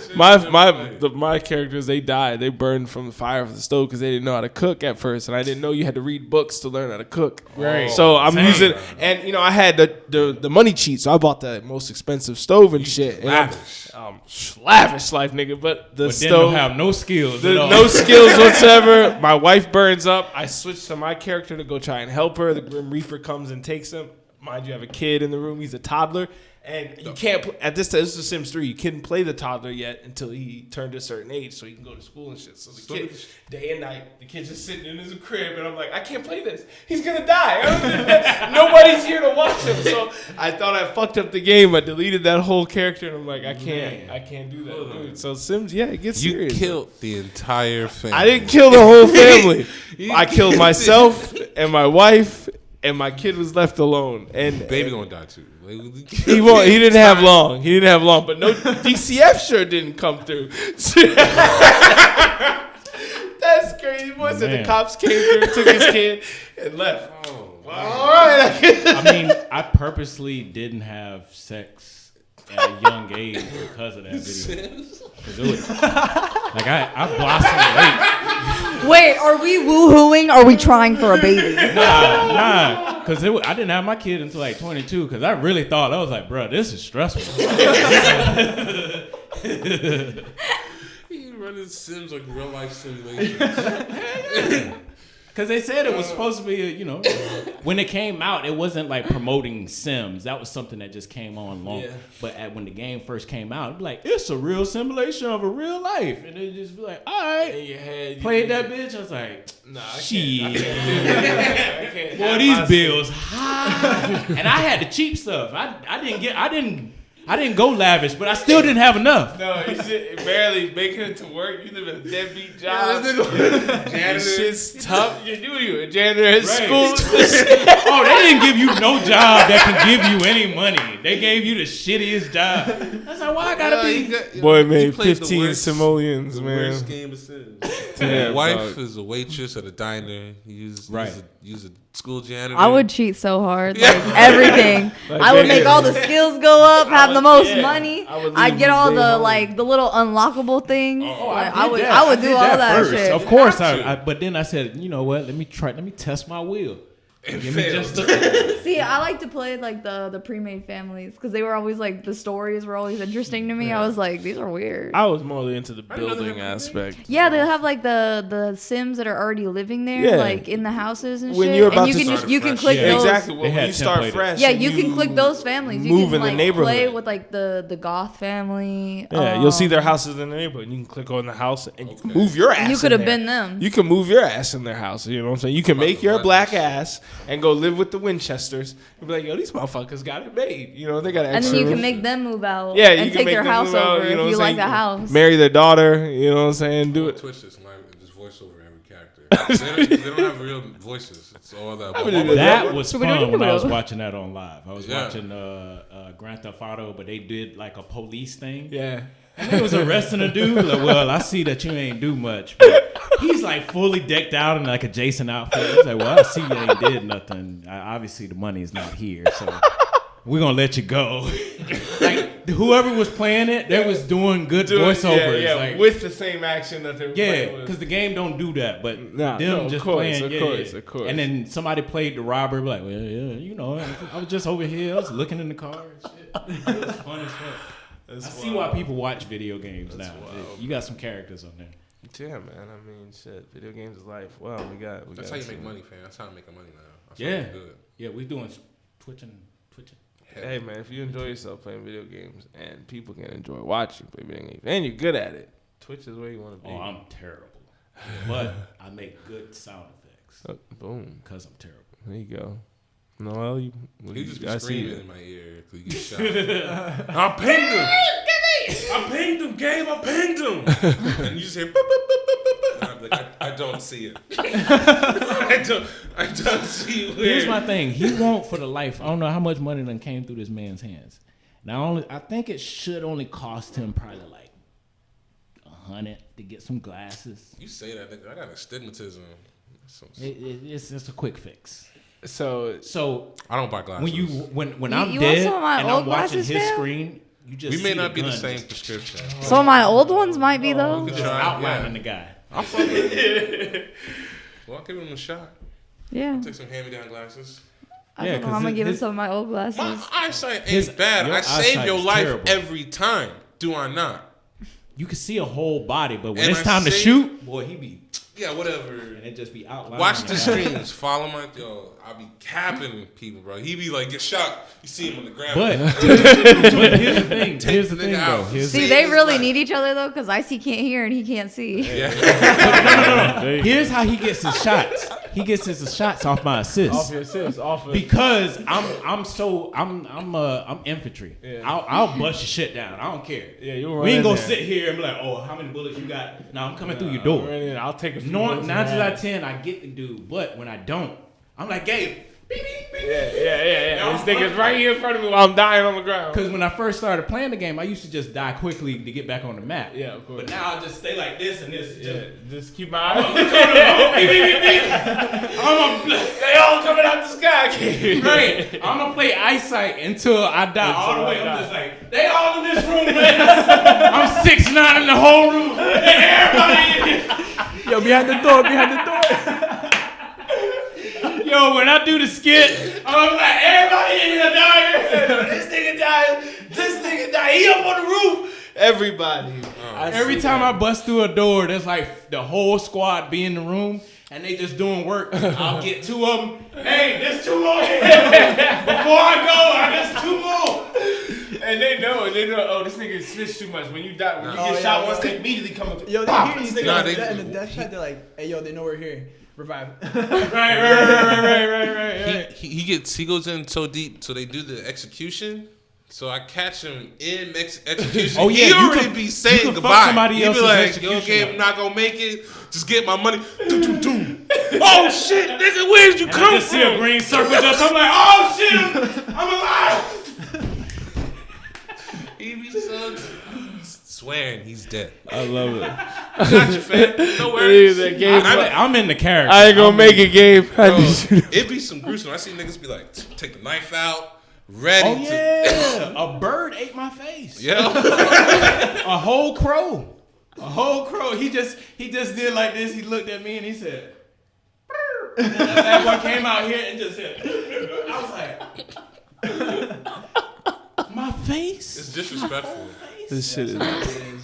My characters, they died. They burned from the fire of the stove because they didn't know how to cook at first, and I didn't know you had to read books to learn how to cook. Right. So I'm Same. using, and I had the money cheat, so I bought the most expensive stove and shit. And Lavish. lavish life, nigga. But the But then stove don't have no skills. There's at all. no skills whatsoever. My wife burns up. I switch to my character to go try and help her. The Grim Reaper comes and takes him. Mind you, have a kid in the room. He's a toddler. And you can't, at this time, this is Sims 3, you couldn't play the toddler yet until he turned a certain age so he can go to school and shit. So the kid, day and night, the kid's just sitting in his crib, and I'm like, I can't play this. He's going to die. Nobody's here to watch him. So I thought I fucked up the game. I deleted that whole character, and I'm like, I can't do that, dude. So Sims, yeah, it gets You serious. killed the entire family. I didn't kill the whole family. I killed myself and my wife and my kid was left alone. And Baby gonna die too. he won't. He didn't have long. He didn't have long. But no, DCF sure didn't come through. That's crazy. Boy said the Man. cops came through, took his kid, and left. Oh, All right. I mean, I purposely didn't have sex at a young age because of that video. 'Cause it was, like I blossomed late. Wait, are we woohooing? Are we trying for a baby? Nah, because I didn't have my kid until like 22. Because I really thought I was like, bro, this is stressful. He running Sims like real life simulations. Because they said it was supposed to be, when it came out, it wasn't like promoting Sims. That was something that just came on long. Yeah. But when the game first came out, it'd be like, it's a real simulation of a real life. And it just be like, all right. In your head, Played that bitch. I was like, Nah, I shit. can't Boy, these bills high. And I had the cheap stuff. I didn't go lavish, but I still didn't have enough. No, you should barely making it to work. You live in a deadbeat job. Janitor. Shit's tough. You a janitor at Right. school. Oh, they didn't give you no job that can give you any money. They gave you the shittiest job. I was like, why I gotta be? Boy made 15 simoleons, the man. worst game of Sims. Damn, My wife dog. is a waitress at a diner. Use a school janitor. I would cheat so hard, like everything. Like, I would yeah. make all the skills go up, have the most yeah. money. I would I'd leave get all day the home. like the little unlockable things. I would do did all that first. shit. Of course, You have to. but then I said, you know what? Let me test my will. It Give me failed. just a, See, I like to play like the pre-made families because they were always like the stories were always interesting to me. I was like, these are weird. I was more into the I didn't know they building had aspect. Yeah, they'll have like the Sims that are already living there, Yeah. like in the houses and When shit. you're about and you to can start you can fresh. click Yeah. those. Exactly. They Well, when had you start templated. fresh, Yeah, and you can click those families. You move can in the like neighborhood. play with like the goth family. Yeah, you'll see their houses in the neighborhood. You can click on the house and you can Okay. move your ass. You in could have there. been them. You can move your ass in their house. You know what I'm saying? You can make your black ass and go live with the Winchesters and be like, yo, these motherfuckers got it made. You know, they got an And then extra you can room. make them move out. Yeah, you and can take make their them house move out, over you know if what you I'm like saying? the house. Marry their daughter. You know what I'm saying? Do it. Twitch this live and just voice over every character. they don't have real voices. It's all that. that was fun when I was watching that on live. I was Yeah. watching Grand Theft Auto, but they did like a police thing. Yeah. And they was arresting a dude. Like, well, I see that you ain't do much, but he's like fully decked out in like a Jason outfit. He's like, well, I see you ain't did nothing. Obviously, the money is not here, so we're gonna let you go. Like whoever was playing it, they was doing good voiceovers. Yeah, like, with the same action that they were yeah, playing with. because the game don't do that, but Nah, them no, of just course, playing. of yeah, course, yeah. of course. And then somebody played the robber, like, well, yeah, you know, I was just over here, I was looking in the car and shit. It was fun as fuck. I see why people watch video games now. You got some characters on there. Yeah, man. I mean, shit. Video games is life. Wow, we got. That's how you make money, fam. That's how I'm making money now. That's how Yeah, you do it. yeah, we doing twitching. Hey, man, if you enjoy yourself playing video games and people can enjoy watching play video games and you're good at it, Twitch is where you want to be. Oh, I'm terrible, but I make good sound effects Oh, boom. because I'm terrible. There you go. Noel, you. He just be I see screaming you. in my ear till you get shot. I pinged him. I pinged him, Gabe. I pinged him. And you just hear. Boop, boop, boop, boop, boop, boop. And I'm like, I don't see it. I don't see where. Here's my thing. He won't for the life. I don't know how much money done came through this man's hands. Now, I think it should only cost him probably like $100 to get some glasses. You say that, nigga. I got astigmatism. It's just a quick fix. So I don't buy glasses. When I'm you want dead some of my and old I'm watching glasses, his fam? screen, you just We may see not be the gun same just prescription. Some of my old ones might be those. could just try, outlining yeah. the guy. I'll fuck with it. Well, I'll give him a shot. Yeah. Take some hand-me-down glasses. I Yeah, don't know. 'cause I'm gonna give him his- some of my old glasses. My eyesight ain't His- bad. your I save eyesight your is life terrible. every time. Do I not? You can see a whole body, but when And it's I time to say- shoot, boy, he be Yeah, whatever. and it just be outlining. Watch the guy. streams. Follow my I be capping people, bro. He be like, get shot. You see him on the ground. But here's the thing. Here's the the thing, nigga though. out. Here's See, Save they his really life. need each other though, because Icy can't hear and he can't see. Here's how he gets his shots. He gets his shots off my assist. off your assist, off of Because I'm infantry. Yeah. I'll bust your shit down. I don't care. Yeah, you We ain't gonna sit here and be like, oh, how many bullets you got? No, I'm coming through your door. I'll take a few. 9 bullets in times that. out of 10, I get the dude. But when I don't, I'm like, Gabe, Yeah. This nigga's right here in front of me while I'm dying on the ground. Because when I first started playing the game, I used to just die quickly to get back on the map. Yeah, of course. But now I just stay like this and this. Just keep my eyes. They all coming out the sky. Right. I'm gonna play eyesight until I die all the way. I'm just like, they all in this room, man. I'm 6'9" in the whole room. Everybody in here. Yo, behind the door. Yo, when I do the skit, I'm like, everybody in here dying. This nigga died. He up on the roof. Everybody. Every time I bust through a door, there's like the whole squad be in the room and they just doing work. I'll get 2 of them. Hey, there's 2 more here. Before I go, there's 2 more. And they know. Oh, this nigga snitched too much. When you die, when you get shot once, they immediately come up. Yo, they Pop, hear you this say nigga- that in the death chat. They're like, hey, yo, they know we're here. Revive. Right. He goes in so deep, so they do the execution. So I catch him in execution. Oh, yeah, he you already can- be you saying can fuck goodbye. somebody He be else's like, yo, execution Gabe, up. I'm not gonna make it. Just get my money. Doom. Oh shit, nigga, where did you And come I just see a from? green circle just, I'm like, oh shit, I'm alive. He be so swearing he's dead. I love it. Got you, fam. No worries. I'm in the character. I ain't gonna make it, Gabe. Bro, it be some gruesome. I see niggas be like, take the knife out, ready Oh to. yeah, a bird ate my face. Yeah. A whole crow. He just did like this. He looked at me and he said, "Brr." And then that one came out here and just said, I was like, my face. It's disrespectful. This shit is.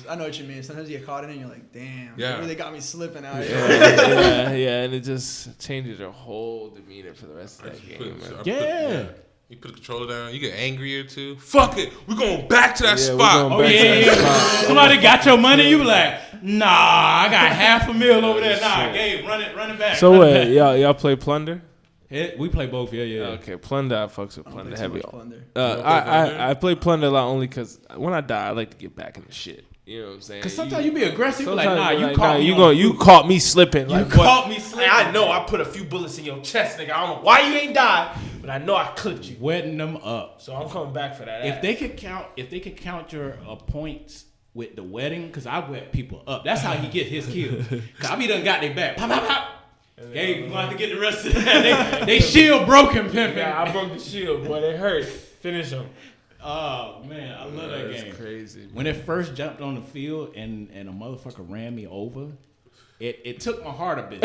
I know what you mean. Sometimes you get caught in it and you're like, damn. Yeah. Maybe they got me slipping out here. Yeah, and it just changes your whole demeanor for the rest of that game, man. Yeah. You put the controller down. You get angrier too. Fuck it. We're going back to that Yeah, we're spot. going Oh back to yeah. that spot. Somebody got your money. You be like, nah, I got $500,000 over there. Nah, Gabe, run it back. So run it wait, back. y'all play Plunder? Yeah, we play both. Yeah. Okay, Plunder. I fucks with I don't Plunder play too heavy. much Plunder. I play Plunder a lot only because when I die, I like to get back in the shit. You know what I'm saying? Cause sometimes you be aggressive. You be like, sometimes nah, you're you like, caught me. you caught me slipping. You Like, caught what? me slipping. I know I put a few bullets in your chest, nigga. I don't know why you ain't died, but I know I clipped you. Wetting them up. So I'm coming back for that. If they could count your points with the wedding, because I wet people up. That's how he get his kills. Cause I be done got their back. Pop, pop, pop. Gabe, we gonna have to get the rest of that. They shield broken, pimping. Yeah, I broke the shield, boy. It hurt. Finish him. Oh man, I love that game. That's crazy. When it first jumped on the field and a motherfucker ran me over, it took my heart a bit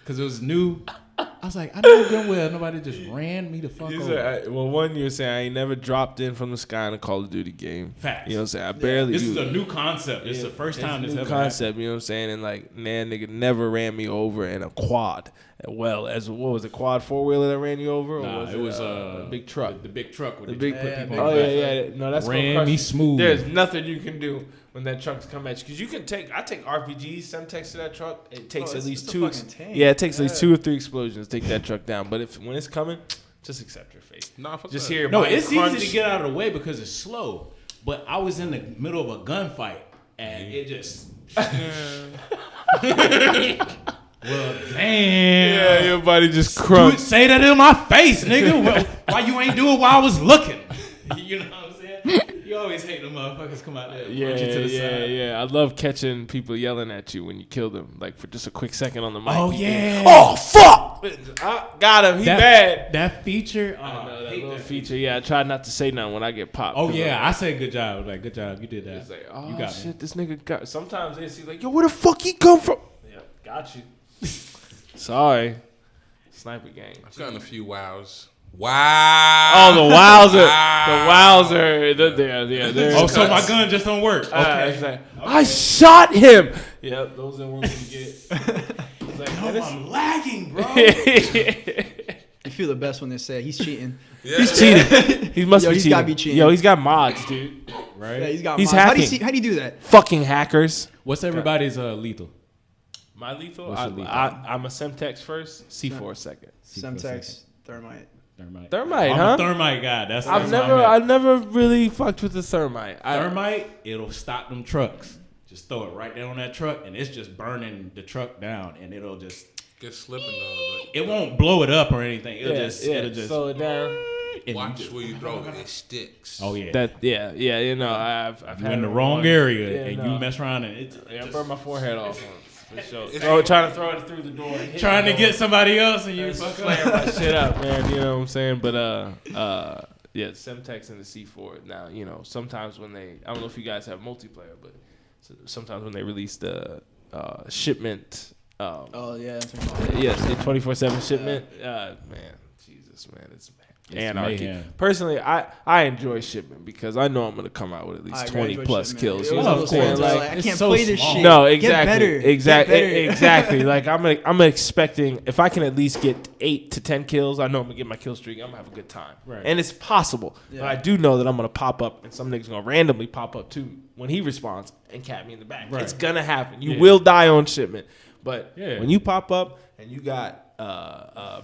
because it was new. I was like, I know good and well nobody just ran me the fuck You over. said, well, one year saying I ain't never dropped in from the sky in a Call of Duty game. Facts. You know what I'm saying? I barely. This is do- a new concept. It's the first time it's this a new ever concept. You know what I'm saying? And like, man, nigga never ran me over in a quad. Well, as what was it? Quad 4-wheeler that ran you over? Or Nah, was it was a big truck. The big truck with The the big. put people big on Oh the yeah, back. yeah. No, that's gonna Ran crush me you. smooth. There's nothing you can do when that truck's come at you because you can take. I take RPGs, Semtex to that truck. It takes at it's- least it's a two. fucking tank. Yeah, it takes at least Yeah. 2 or 3 explosions to take that truck down. But when it's coming, just accept your fate. Nah, fuck Just that. hear. No, body it's crunch. easy to get out of the way because it's slow. But I was in the middle of a gunfight and it just. Well, damn. Yeah, your body just Dude, crunch. say that in my face, nigga. Well, why you ain't do it while I was looking? You know what I'm saying? You always hate the motherfuckers come out there and punch you to the side. Yeah. I love catching people yelling at you when you kill them, like for just a quick second on the mic. Oh, You yeah. think, oh fuck! I got him. He bad. That feature. I know that hate little that feature. Yeah, I try not to say nothing when I get popped. Oh 'cause yeah, I'm I say good job. Like good job, you did that. It's like, oh you got shit, me. this nigga got. Sometimes they see like, yo, where the fuck he come from? Yeah, got you. Sorry, sniper gang. I've gotten a few wows. Wow. Oh, the Wowzer, Wow. the Wowzer. Yeah. Oh, so my gun just don't work. Okay. It's like, I shot him. Yep, those are the ones you get. It's like, Yo, man, I'm lagging, bro. You feel the best when they say he's cheating. Yeah. he's cheating. He must Yo, be he's cheating. gotta be cheating. Yo, he's got mods, dude. Right? Yeah, he's got. He's mods. hacking. How do you do that? Fucking hackers. What's everybody's lethal? My lethal. What's your lethal? I'm a Semtex first, C4 second. Semtex, thermite. Thermite, I'm huh? a thermite guy. That's I've my man. I never really fucked with the thermite. Thermite, it'll stop them trucks. Just throw it right there on that truck, and it's just burning the truck down, and it'll just. Get slipping though. Like, it won't blow it up or anything. It'll yeah, just slow it down. and Watch where you throw it. It sticks. Oh yeah. Yeah. You know, I've You're had in the it wrong wrong. area Yeah, and no. you mess around and it's Yeah, I just burned my forehead off once. For sure. Trying to throw it through the door. and hit trying the to door. get somebody else and you Just fuck flaring up. my shit up, man. You know what I'm saying? But yeah, Semtex and the C4. Now, you know, sometimes when they, I don't know if you guys have multiplayer, but sometimes when they release the shipment, Oh yeah. That's what I'm talking yes, the 24/7 shipment. Man, Jesus, man, it's anarchy. mayhem. Personally, I enjoy shipment because I know I'm gonna come out with at least I 20 enjoy plus shipment. kills. It You was know one what of I'm those saying? fans where Like, I it's can't so play this small. shit. no, Get exactly, better. exactly, Get better. exactly. Like I'm expecting if I can at least get 8 to 10 kills, I know I'm gonna get my kill streak. I'm gonna have a good time, Right. and it's possible. Yeah. But I do know that I'm gonna pop up, and some niggas gonna randomly pop up too when he responds and cap me in the back. Right. It's gonna happen. You Yeah. will die on shipment, but Yeah. when you pop up and you got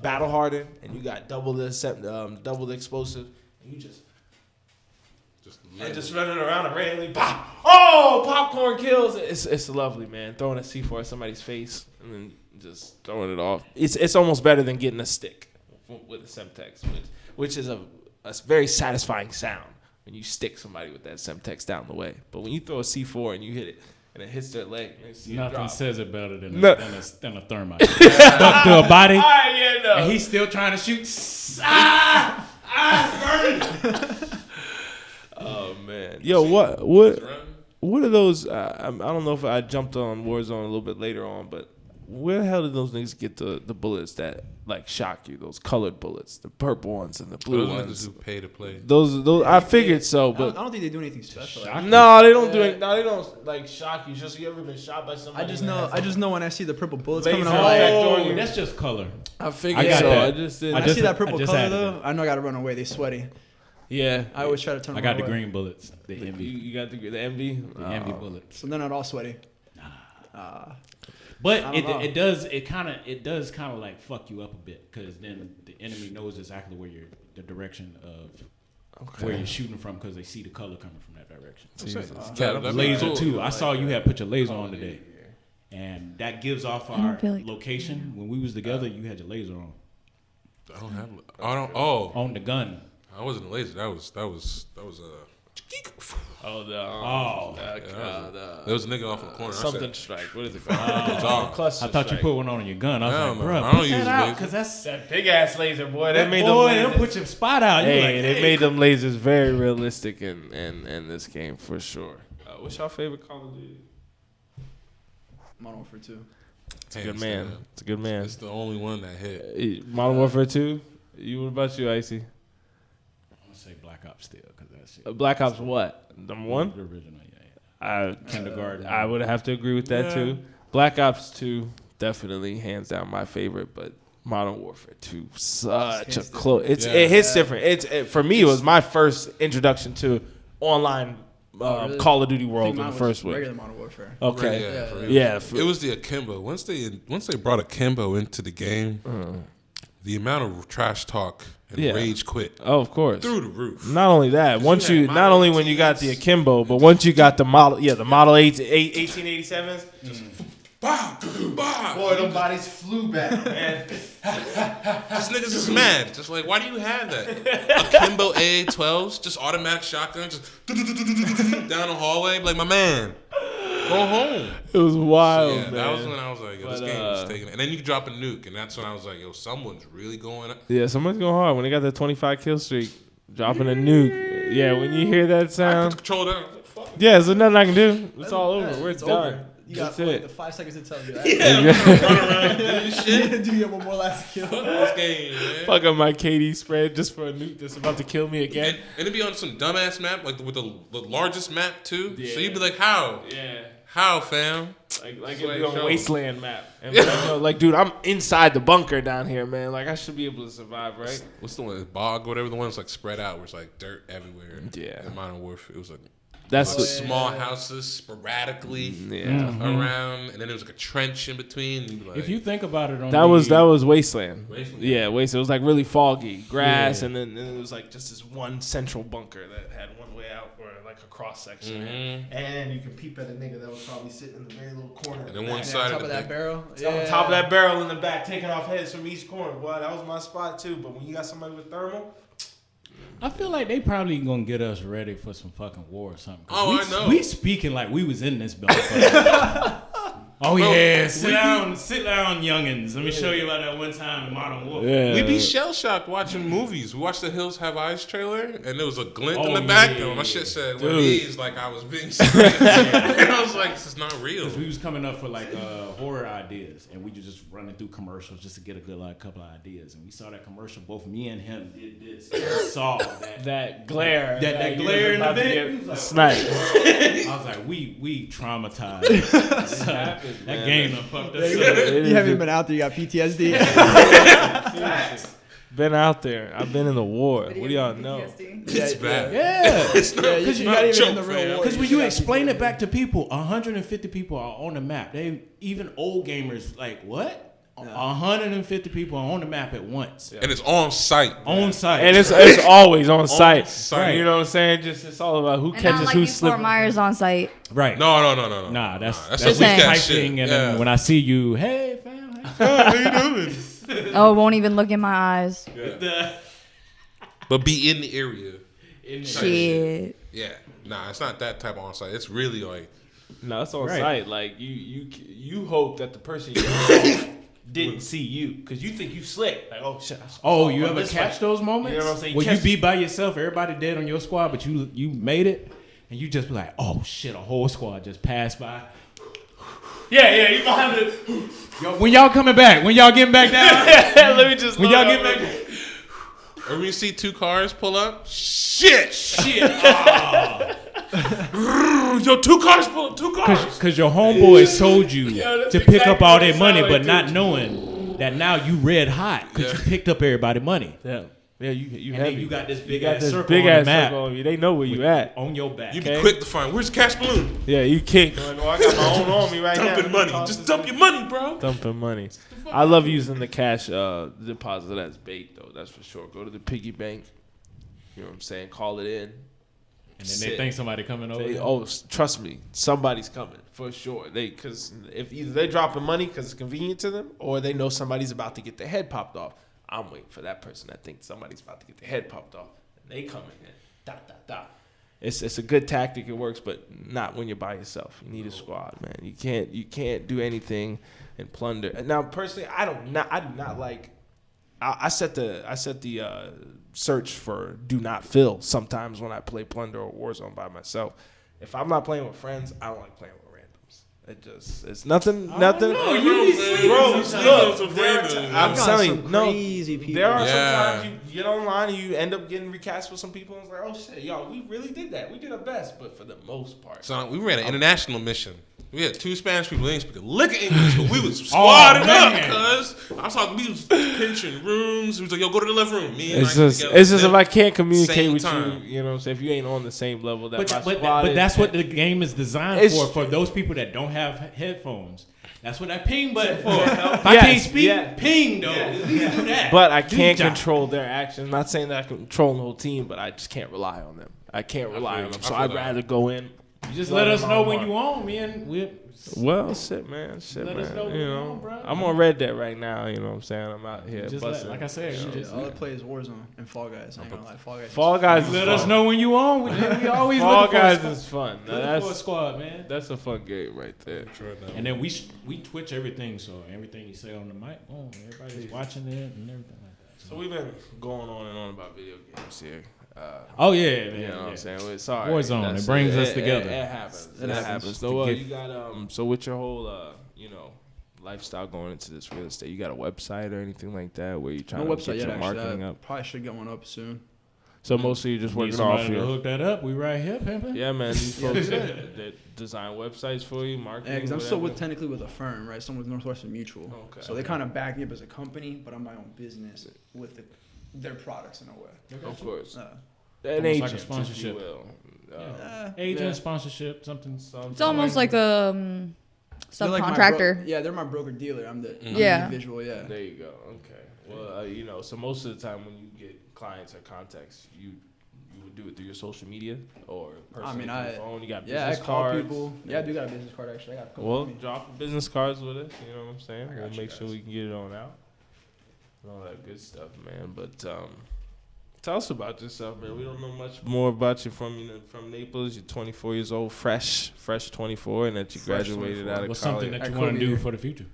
battle hardened and you got double the explosive, and you just. And just running around and randomly pop. Oh, popcorn kills. It's lovely, man. Throwing a C4 at somebody's face and then just throwing it off. It's almost better than getting a stick with a Semtex, which is a very satisfying sound when you stick somebody with that Semtex down the way. But when you throw a C4 and you hit it and it hits their leg, and you see it Nothing drop. says it better than No. a thermite. Stuck to a body All right, yeah, no. and he's still trying to shoot. It's burning. Oh man, yo, what are those? I don't know if I jumped on Warzone a little bit later on, but where the hell did those niggas get the bullets that like shock you? Those colored bullets, the purple ones and the blue Those niggas ones. who pay to play. Those I figured so, I but don't think they do anything special. Shock no, they don't do Yeah. it. No, they don't like shock you. Just you ever been shot by somebody? I just that know. has I just know when I see the purple bullets Laser coming, I'm effect like, on you. that's just color. I figured I got so. that. I just didn't. I I just- see that purple just color added though. that. I know I gotta run away. They sweaty. yeah, I always try to turn. I them got the away. green bullets, the envy, you got the envy. the envy bullets. So they're not all sweaty. But I it don't know. it does kind of like fuck you up a bit because then the enemy knows exactly where the direction of where you're shooting from because they see the color coming from that direction. Laser too. I saw you had put your laser on today, and that gives off don't our feel like- location. When we was together, you had your laser on I don't have. I don't. Oh, on the gun. I wasn't lazy. That was Oh, there was a nigga off in the corner. something I said, strike. What is it called? dog. Cluster I thought you strike. put one on your gun. I was Hell like, no. bro, I don't put use that out laser. because that's That big ass laser, boy. that That made boy. them They'll lasers. put your spot out. You Hey, like, they hey. made them lasers very realistic in this game for sure. What's your favorite Call of Duty? Modern Warfare 2. It's a good man. It's a good man. It's the only one that hit. Modern Warfare 2. What about you, Icy? I'm gonna say Black Ops still because that shit. Black Ops what? Number one? The original, yeah. Kindergarten. I would have to agree with that too. Black Ops 2, definitely hands down my favorite, but Modern Warfare 2, such a close. It hits different. For me, it was my first introduction to online Really? Call of Duty I think world in mine the was first one. regular Modern Warfare. Okay. Yeah, for real. Yeah. It was the akimbo. Once they brought akimbo into the game, the amount of trash talk and Yeah. rage quit Oh, of course. through the roof. Not only that, once you you, had not Model only when you got the 18s. akimbo, but once you got the model, the Model 1887s. Bah, bah. Boy, them bodies flew back, man. This niggas is mad. Just like, why do you have that? Akimbo AA-12s, just automatic shotgun, just down the hallway. Like, my man, go home. It was wild, Yeah, man. that was when I was like, yo, this But, game is taking it. And then you drop a nuke, and that's when I was like, yo, someone's really going up. Yeah, someone's going hard when they got that 25 kill streak, dropping a nuke. Yeah, when you hear that I put the sound, control down. Fuck. yeah, there's nothing I can do. It's all over. Yeah, We're it's done. over. You That's got like, the it. 5 seconds to tell you that. Run around doing shit. Do you have one more last kill? Fuck this game, man. Fuck up my KD spread just for a nuke that's about to kill me again. And it'd be on some dumbass map, like with the largest map too. Yeah. So you'd be like, how? Yeah. How, fam? Like Like it'd be on show. Wasteland map. And be like, yo, like, dude, I'm inside the bunker down here, man. Like, I should be able to survive, right? What's the one? Bog, whatever the one that's like spread out, where it's like dirt everywhere. Yeah. In Modern Warfare, it was like That's small houses sporadically yeah. around, and then there was like a trench in between. And you'd be like, If you think about it, on That was Wasteland. Wasteland? Yeah, Wasteland. It was like really foggy, grass, Yeah. and then it was like just this one central bunker that had one way out, or like like a cross section, and you can peep at a nigga that was probably sitting in the very little corner. And in then the one back. side top of of the that big- barrel. On top of that barrel in the back, taking off heads from each corner. Boy, that was my spot too. But when you got somebody with thermal, I feel like they probably gonna get us ready for some fucking war or something. Oh, I know. We speaking like we was in this building. Oh Bro, yeah, sit down, youngins. Let me show you about that one time in Modern Warfare. We be shell shocked watching movies. We watched the Hills Have Eyes trailer, and there was a glint in Oh, the back. yeah, And my shit said, Dude. "One of these," like I was being serious. And I was like, "This is not real." Because we was coming up for like horror ideas, and we was just running through commercials just to get a good like couple of ideas. And we saw that commercial. Both me and him did this. And we saw that glare, that glare in the bit. snipe. I was like, we traumatized. That game done fucked us up. You haven't been out there. You got PTSD. Been out there. I've been in the war. What do y'all know? It's bad. Yeah. It's not. Yeah, It's you're not not a even joke, in the real fam. war. Because when you explain it back to people, 150 people are on the map. They even old gamers like what? 150 people are on the map at once, And it's on site. on site. And it's always on site. site. You know what I'm saying? Just it's all about who And catches not like who you Fort slipping. Myers on site. right. No. Nah, that's Just saying. weekend typing, and Yeah. then when I see you, hey fam, How you doing? Oh, won't even look in my eyes. But be in the area. Shit. Yeah. Nah, it's not that type of on site. It's really like No, it's on Right. site. Like you hope that the person you didn't see you because you think you slick. Like oh shit. oh, you ever this catch way. those moments? You know what I'm saying? When Catch- you be by yourself, everybody dead on your squad, but you made it, and you just be like, oh shit, a whole squad just passed by. Yeah, you behind the. Yo, when y'all coming back? When y'all getting back down? Let me just. When y'all get back down? or when you see two cars pull up, shit. Yo, two cars pull up, two cars. Because your homeboys told you that's to pick up exactly all what it their money, sound but like, not dude. knowing that now you red hot because you picked up everybody money. Yeah, you And heavy. then you got this big got ass this circle big on ass the map circle on you. They know where you at. on your back. You be Okay. quick to find where's the cash balloon? Yeah, you kick. Like, oh, I got my own on me right now. Dumping money. Just dump your money, bro. Dumping money. I love using the cash deposit as bait though. That's for sure. Go to the piggy bank. You know what I'm saying? Call it in. And then Sit. they think somebody coming over. Trust me, somebody's coming for sure. Because if either they're dropping money because it's convenient to them, or they know somebody's about to get their head popped off. I'm waiting for that person that thinks somebody's about to get their head popped off, and they come in. It's a good tactic. It works, but not when you're by yourself. You need a squad, man. You can't do anything and plunder. Now, personally, I do not like. I set the search for do not fill sometimes when I play Plunder or Warzone by myself. If I'm not playing with friends, I don't like playing with randoms. It's nothing. No, you be sleeping Bro, sometimes. look, I'm I've got telling you, some no. crazy people. There are Yeah. sometimes you get online and you end up getting recast with some people, and it's like, oh shit, y'all, we really did that. We did our best, but for the most part, So we ran an international mission. We had two Spanish people. They didn't speak a lick of English, but we was squadding up, man. cuz. I was talking, we was pinching rooms. We was like, yo, go to the left room. Me and it's Mike just together. if I can't communicate Same with time. you, you know what I'm saying? If you ain't on the same level that my But squad is, that's what the game is designed It's- for those people that don't have headphones. That's what that ping button for. If I Yes, can't speak, yeah. ping though. At least do that. But I Do can't the job. control their actions. Not saying that I can control the whole team, but I just can't rely on them. I can't rely on them. So I'd rather go in. You just let us know when you on, man. Well, shit, man. Let us know when You you know, on, bro. I'm on Red Dead right now. You know what I'm saying? I'm out here Just busting. like I said, you just All I play is Warzone and Fall Guys. I ain't gonna lie, Fall Guys. Fall Guys. let is us fun. know when you on. We always Fall looking Guys for a is fun. Now, squad. Looking for a that's squad, man. that's a fun game right there. And then we Twitch everything, so everything you say on the mic, boom, everybody's watching it and everything like that. So we've been going on and on about video games here. Oh yeah, man. You know what yeah. I'm saying? Well, sorry. Warzone, That's it brings us together. It happens. It happens. happens. So you got so with your whole lifestyle going into this real estate, you got a website or anything like that where you trying No to website get yet, your actually. marketing I up? probably should get one up soon. So mostly you're just Need working off somebody to your. hook that up. We right here, pimping. Yeah, man. These folks that design websites for you, marketing. Yeah, because I'm still whatever. technically with a firm, right? Still with Northwestern Mutual. Okay. So they kind of back me up as a company, but I'm my own business with their products in a way. Of course. Uh, An Almost like a agent, sponsorship. if you will. Agent yeah. sponsorship, something. It's almost like a They're like my subcontractor. yeah, they're my broker dealer. I'm the Yeah. individual. Yeah. There you go. Okay. Well, so most of the time when you get clients or contacts, you you would do it through your social media or I personally mean, through your phone? You got I business call cards. people. Yeah, I do got a business card actually. I got a couple Well, of me. drop business cards with us. You know what I'm saying? I got We'll you make sure guys. we can get it on out and all that good stuff, man. But tell us about yourself, man. We don't know much more about you from Naples. You're 24 years old, fresh 24, and that you Fresh graduated 24. out of What's college. something that At you want to Kobe do here. for the future?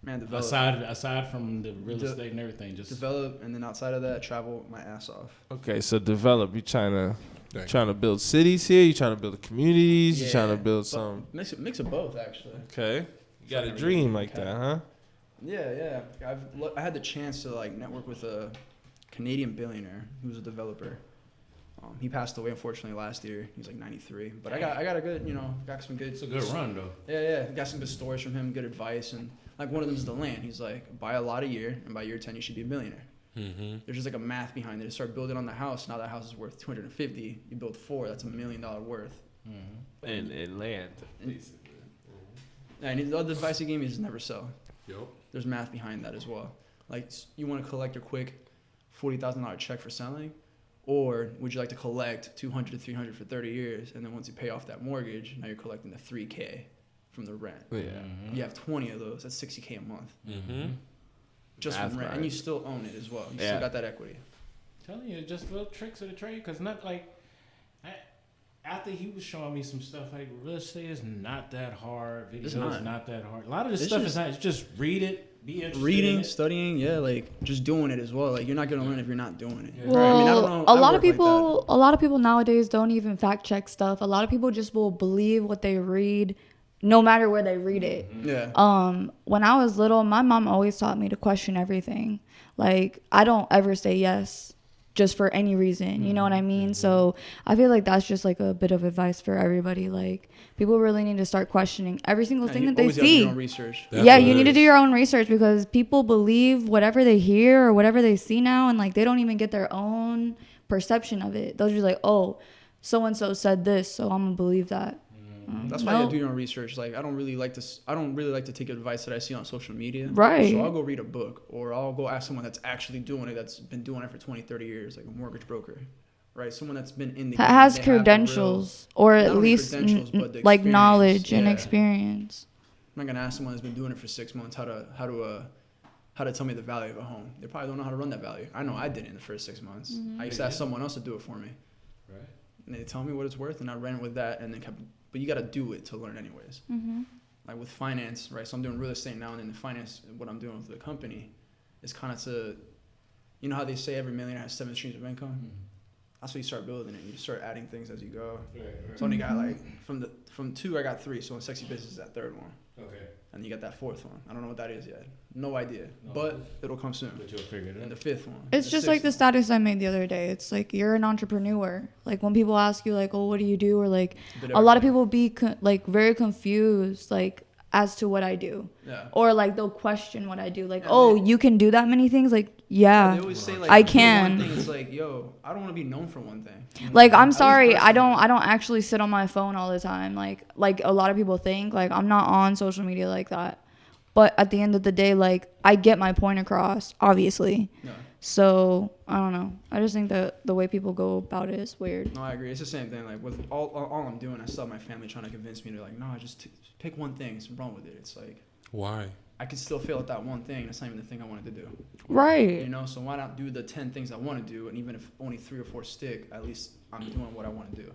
Man, develop. Aside from the real De- estate and everything, just Develop, and then outside of that, travel my ass off. Okay, so develop. You trying Dang. to build cities here? You trying to build communities? You trying to build But some? mix of both actually. Okay, you got a Fucking dream really like okay. that, huh? Yeah. I had the chance to like network with a Canadian billionaire who's a developer. He passed away unfortunately last year. He's like 93. But I got a good, got some good. it's a good run though. Yeah. Got some good stories from him, good advice, and like one of them is the land. He's like, buy a lot a year, and by year 10 you should be a millionaire. Mm-hmm. There's just like a math behind it. You start building on the house. Now that house is worth 250. You build 4. That's $1 million worth. And land. And the other advice he gave me is never sell. Yup. There's math behind that as well. Like you want to collect your quick $40,000 check for selling, or would you like to collect 200 to 300 for 30 years, and then once you pay off that mortgage, now you're collecting the 3K from the rent. Yeah. You have 20 of those. That's 60K a month Mm-hmm. just Math from rent, right. and you still own it as well. You Yeah. still got that equity. Telling you, just little tricks of the trade, because not like after he was showing me some stuff, like real estate is not that hard. Video It's is not. not that hard. A lot of this It's stuff just- is not. It's just read it, be interested in Reading, it. studying, yeah, like just doing it as well. Like you're not gonna learn if you're not doing it. Yeah. Well, I mean, I don't know. a I lot of work like people, a lot of people nowadays don't even fact check stuff. A lot of people just will believe what they read, no matter where they read it. Yeah. When I was little, my mom always taught me to question everything. Like, I don't ever say yes just for any reason. You know what I mean? So I feel like that's just like a bit of advice for everybody. Like, people really need to start questioning every single thing you that they always gotta do see. your own research. That's Yeah, what you it need to is. do your own research because people believe whatever they hear or whatever they see now, and like they don't even get their own perception of it. They'll just be like, oh, so and so said this, so I'm gonna believe that. That's why you No. gotta do your own research. Like I don't really like to take advice that I see on social media. Right. So I'll go read a book, or I'll go ask someone that's actually doing it, that's been doing it for 20, 30 years, like a mortgage broker, right? Someone that's been in the That game, has they have the real- credentials or not at only least credentials, but the like experience. knowledge and Yeah. experience. I'm not gonna ask someone that's been doing it for 6 months how to tell me the value of a home. They probably don't know how to run that value. I know I didn't in the first 6 months. Mm-hmm. I used to ask someone else to do it for me, Right. and they tell me what it's worth, and I ran with that, and then kept. But you gotta do it to learn anyways. Mm-hmm. Like with finance, right? So I'm doing real estate now, and in the finance, what I'm doing with the company is kind of to, you know how they say every millionaire has 7 streams of income. That's what you start building it. You start adding things as you go. So I only got like from 2, I got 3. So in sexy business is that 3rd one, Okay. and you got that 4th one. I don't know what that is yet. No idea, No. but it'll come soon. But you'll figure it And out. the 5th one. It's the just like 6th the one. status I made the other day. It's like you're an entrepreneur. Like when people ask you like, "Oh, what do you do?" or like Did a lot of everything. people be like very confused like as to what I do. Yeah. Or like they'll question what I do. Like, Yeah, "Oh, they- you can do that many things?" Like, They yeah. always say like I do can. One thing, it's like, yo, I don't want to be known for one thing. Like At I'm least sorry, I personally. don't actually sit on my phone all the time. Like a lot of people think like I'm not on social media like that. But at the end of the day, like I get my point across, obviously. No. So I don't know. I just think that the way people go about it is weird. No, I agree. It's the same thing. Like with all I'm doing, I still have my family trying to convince me to like, no, just pick one thing. It's wrong with it. It's like Why? I can still fail at that one thing. That's not even the thing I wanted to do. Right. You know, so why not do the 10 things I want to do? And even if only 3 or 4 stick, at least I'm doing what I want to do.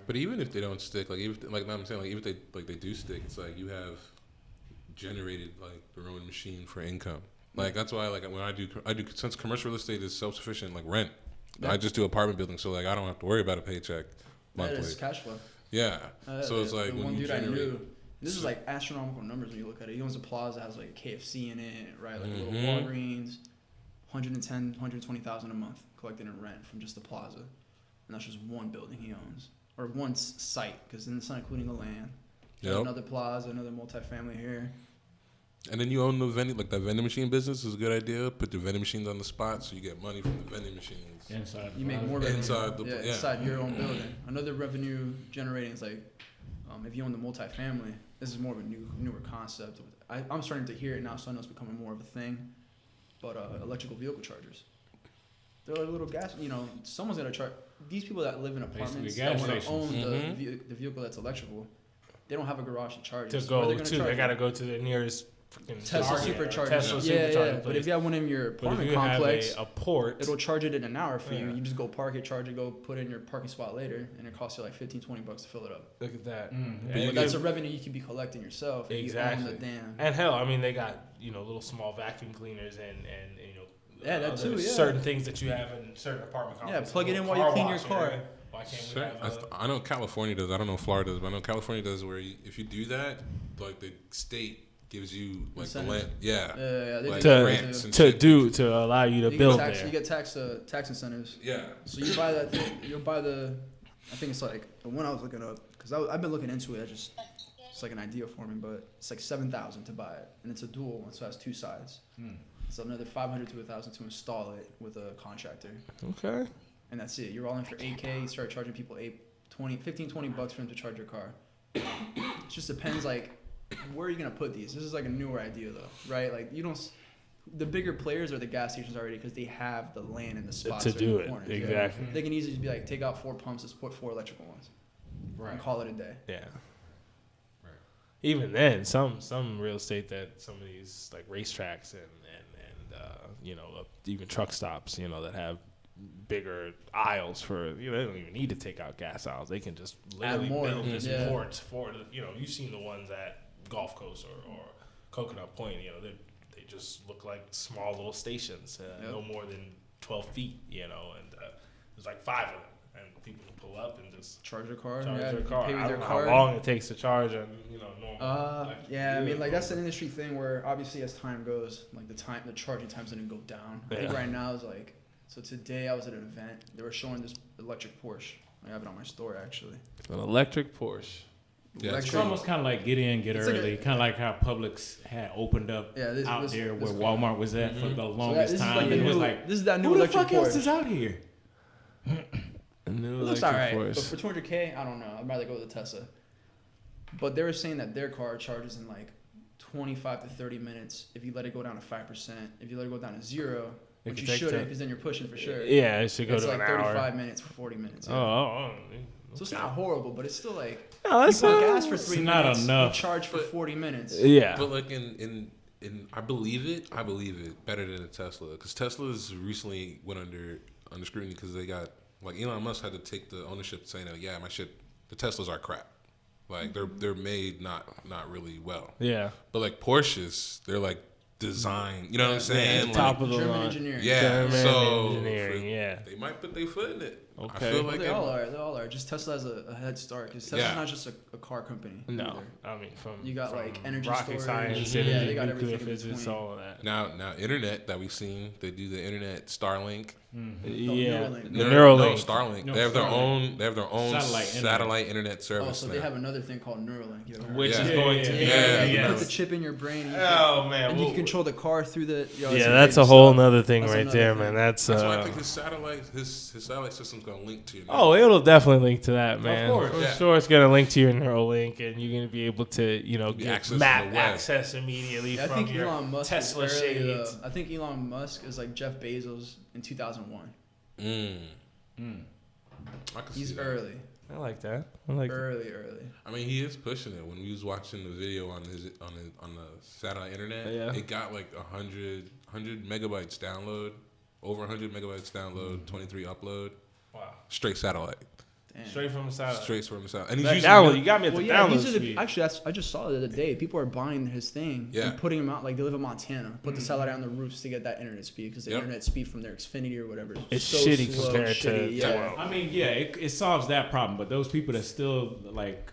But even if they don't stick, like even if, like I'm saying, like even if they do stick, it's like you have generated like your own machine for income. Like that's why like when I do since commercial real estate is self sufficient, like rent. Yeah. I just do apartment building, so like I don't have to worry about a paycheck That monthly. is cash flow. Yeah. So it's like the when one you dude I generate. knew. This is like astronomical numbers when you look at it. He owns a plaza, has like a KFC in it, right? Like a little Mhm. Walgreens, 120,000 a month collected in rent from just the plaza, and that's just one building he owns or one site because then it's not including the land. Got Yep. Another plaza, another multifamily here. And then you own the vending, like that vending machine business is a good idea. Put the vending machines on the spot so you get money from the vending machines. Inside. You make more Inside revenue. the- yeah, inside your own building. Another revenue generating is like if you own the multifamily. This is more of a newer concept. I'm starting to hear it now, so I know it's becoming more of a thing. But electrical vehicle chargers. They're like little gas. You know, someone's gonna charge these people that live in apartments Basically, gas that want to stations. own the vehicle that's electrical. They don't have a garage to charge To it. So where go they gonna to, charge they it? gotta go to the nearest freaking Tesla charger. supercharger. Tesla Yeah, supercharger yeah. But place. if you have one in your But if apartment you complex, have a port, it'll charge it in an hour for you. Yeah. You just go park it, charge it, go put it in your parking spot later, and it costs you like $15-$20 to fill it up. look at that. Mm. And But you that's get- a revenue you could be collecting yourself. If Exactly. You own the damn. and hell, I mean, they got, you know, little small vacuum cleaners and you know, Yeah, that other too, yeah. certain things that you have in certain apartment Yeah, complexes. plug it Little in while you car clean your wash car. area. Why can't we Sure. have I know California does. I don't know if Florida does, but I know California does where if you do that, like the state gives you like the Incentives. land. Yeah. Yeah, they Like do that grants too. and to shit. do to allow you to You build get tax, there? You get tax incentives. Yeah. So you buy that thing. You'll buy the. I think it's like the one I was looking up because I've been looking into it. It's like an idea for me, but it's like $7,000 to buy it, and it's a dual one, so it has two sides. So another $500 to $1,000 to install it with a contractor, Okay. and that's it. You're all in for $8K. You start charging people $15-$20 for them to charge your car. It just depends like where are you gonna put these. This is like a newer idea though, right? Like you don't. The bigger players are the gas stations already because they have the land and the spots To right do in the it, corners, yeah. exactly. They can easily just be like, take out 4 pumps, let's put 4 electrical ones, Right. and call it a day. Yeah. Right. Even then, some real estate that some of these like racetracks and you know, even truck stops, you know, that have bigger aisles for, you know, they don't even need to take out gas aisles. They can just literally more, build this yeah. port for the, you know, you've seen the ones at Gulf Coast or Coconut Point, you know, they just look like small little stations, Yep. no more than 12 feet, you know, and there's like 5 of them, and people can pull up and just Charge their car, charge yeah, their you car. pay with I their don't know card. how long it takes to charge on, you know, normal. electric Yeah, I mean, like that's vehicle. an industry thing where obviously as time goes, like the charging time's gonna go down. I think Yeah. right now is like, so today I was at an event, they were showing this electric Porsche. I have it on my store actually. An electric Porsche. Yeah, It's it's almost kind of like get in, get It's like early, kind of like how Publix had opened up Yeah, this out this- there this where car. Walmart was at for the So longest this is time. like And the it was new- like, this is that new who the electric fuck else Porsche. is out here? A new It looks electric alright, but Porsche. for 200K, I don't know. I'd rather go with the Tesla. But they were saying that their car charges in like 25 to 30 minutes if you let it go down to 5%. If you let it go down to 0, It which could you take shouldn't time. because then you're pushing for sure. Yeah, it should go It's to like an 35 hour. minutes, 40 minutes. Oh, yeah. oh, So it's not horrible, but it's still like no, you put gas for 3 it's not minutes, enough. you charge for But- 40 minutes. yeah. But like in I believe it better than a Tesla because Tesla's recently went under scrutiny because they got like Elon Musk had to take the ownership saying that yeah the Teslas are crap, like they're made not really well, Yeah. but like Porsches they're like designed, you know what I'm saying? Yeah, top Like, of the German line. engineering. yeah, German so engineering, for- yeah. they might put their foot in it. I Okay. feel Well, like They all are. They all are. Just Tesla has a head start because Tesla's Yeah. not just a car company. No, either. I mean from You got, from like, energy rocket storage. science, Yeah, energy, they got nuclear everything in physics, between. all of that. now internet that we've seen they do the internet Starlink. Yeah, Neuralink. the No, Neuralink. Starlink. No, they have their Starlink. own. They have their own Satellite satellite, internet. internet Oh, service so now. they have another thing called Neuralink. You ever heard Which of is that? going to be yeah, You yeah. put the chip in your brain. And you Oh man, and you well, can control the car through the. Yo, it's yeah, that's a crazy whole stuff. nother thing That's right another there, thing. man. That's That's why I think his satellite system's gonna link to you. oh, it'll definitely link to that, man. course. For Yeah. sure, it's gonna link to your Neuralink, and you're gonna be able to, you know, Be get access to map the web. access immediately Yeah, I from think your Elon Musk Tesla is early, shades. I think Elon Musk is like Jeff Bezos in 2001. I can He's see that. early, I like that. I like that. early. I mean, he is pushing it. When we was watching the video on the satellite internet, Yeah. it got like 100 megabytes download, over 100 megabytes download, 23 upload, Wow, straight satellite, Damn. straight from the satellite. straight from the satellite. And he's That using download, you got me at Well, the yeah, download these are the, speed. actually, I just saw it the other day. People are buying his thing Yeah. and putting them out. Like they live in Montana, put the satellite on the roofs to get that internet speed because the Yep. internet speed from their Xfinity or whatever is It's so shitty slow, compared to- shitty, yeah. well, I mean, yeah, it solves that problem, but those people that still like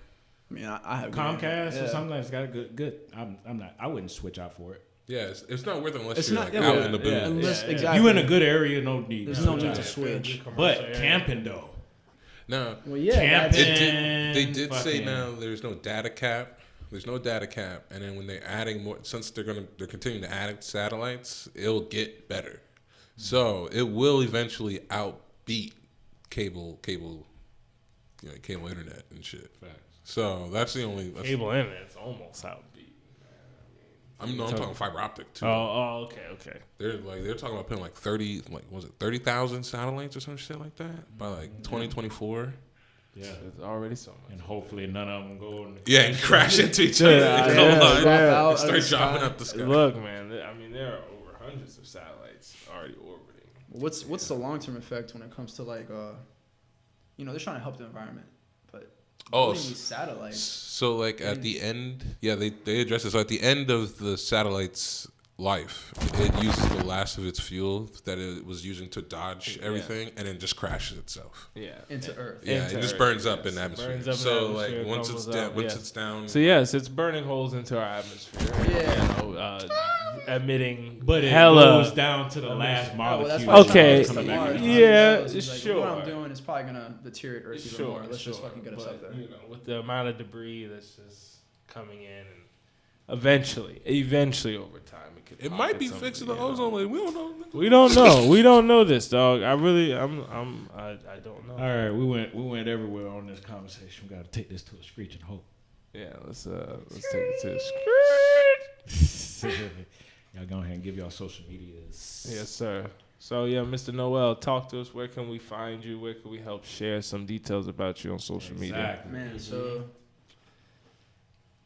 I mean, I have good Comcast internet, or yeah. something that's got a good. I'm not. I wouldn't switch out for it. Yeah, it's not worth it unless It's you're not- like yeah, out yeah, in the boot. Unless- Yeah, yeah. exactly. You in a good area, no need. There's to no switch need out. to switch. But camping though, No, Well, yeah, Camping. that's- they did say fucking- now there's no data cap. There's no data cap, and then when they're adding more, since they're continuing to add satellites, it'll get better. So it will eventually outbeat cable, cable internet and shit. Facts. So that's the only. That's, Cable internet's almost outbeat. I'm talking fiber optic too. Okay. They're talking about putting like 30,000 satellites or some shit like that by like 2024. Yeah. It's already so much. And hopefully none of them go. Yeah, and crash into each other. And start dropping up the sky. Look, man. I mean, there are over hundreds of satellites already orbiting. What's the long term effect when it comes to like they're trying to help the environment, but Oh, building these satellites. So like at the end, yeah, they address it. So at the end of the satellite's life, it uses the last of its fuel that it was using to dodge everything, and then just crashes itself. Yeah. Into Earth. Yeah, Into it just Earth, burns up yes. in the atmosphere. Burns up in So the atmosphere, like once it's crumbles down, up, once yeah. it's down. So yes, it's burning holes into our atmosphere. Yeah. You know, emitting But it hella. goes down to the last molecule. that's why Okay, he's trying to yeah, Mars. yeah, He's like, sure. What I'm doing is probably gonna deteriorate Earth even more. Let's just fucking get us But, up there. You know, with the amount of debris that's just coming in, and eventually over time, It might be fixing the ozone layer. We don't know. We don't know. We don't know this, dog. I don't know. All right, we went everywhere on this conversation. We got to take this to a screeching halt. Yeah, let's take it to the script. Y'all go ahead and give y'all social medias. Yes, sir. So yeah, Mr. Noel, talk to us. Where can we find you? Where can we help share some details about you on social media? Man, so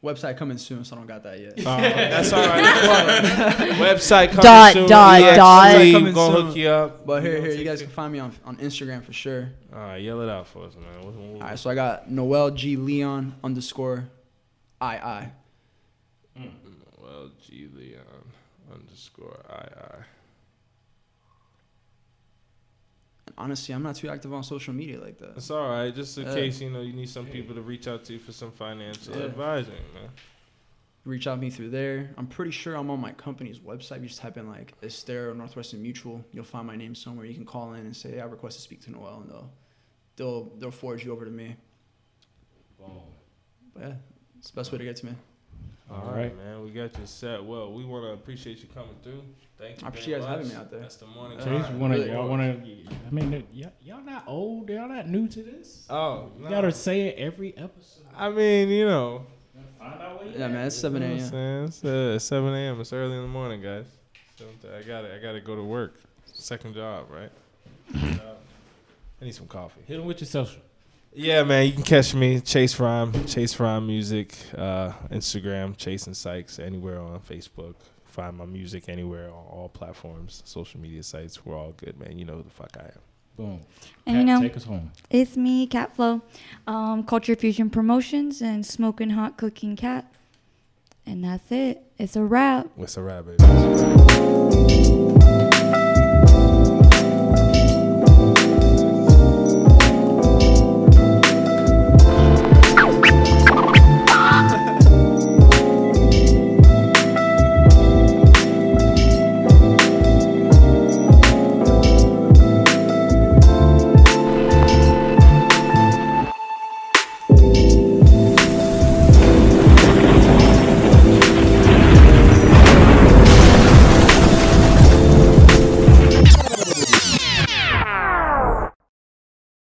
website coming soon, so I don't got that yet. That's all right. Website coming Dot, soon. dot, We dot. actually Coming gonna soon. hook you up. But We here, gonna you take guys can find me on Instagram for sure. All right, yell it out for us, man. All right, so I got Noel G Leon _ II. Well, G Leon _II. Honestly, I'm not too active on social media like that. It's all right. Just in Yeah. case you need some people to reach out to you for some financial Yeah. advising, man. Reach out to me through there. I'm pretty sure I'm on my company's website. You just type in like Estero Northwestern Mutual. You'll find my name somewhere. You can call in and say, I request to speak to Noel, and they'll forward you over to me. Boom. But yeah, it's the best way to get to me. All right, man. We got you set. Well, we want to appreciate you coming through. Thank you. I appreciate you guys having me out there. That's the morning. Chase, time. y'all wanna? I mean, y'all not old. Y'all not new to this. Oh, You no. gotta say it every episode. I mean, Find out where you Yeah, at. man, it's 7 You know a.m. what I'm saying? It's 7 a.m. It's early in the morning, guys. So I got to go to work. Second job, right? I need some coffee. Hit them with your social. Yeah, man. You can catch me Chase Rhyme Music, Instagram, Chase and Sykes, anywhere on Facebook. Find my music anywhere on all platforms, social media sites. We're all good, man. You know who the fuck I am. Boom. And Kat, take us home. It's me, Cat Flow, Culture Fusion Promotions, and Smoking Hot Cooking Cat. And that's it. It's a wrap. What's a rap, baby?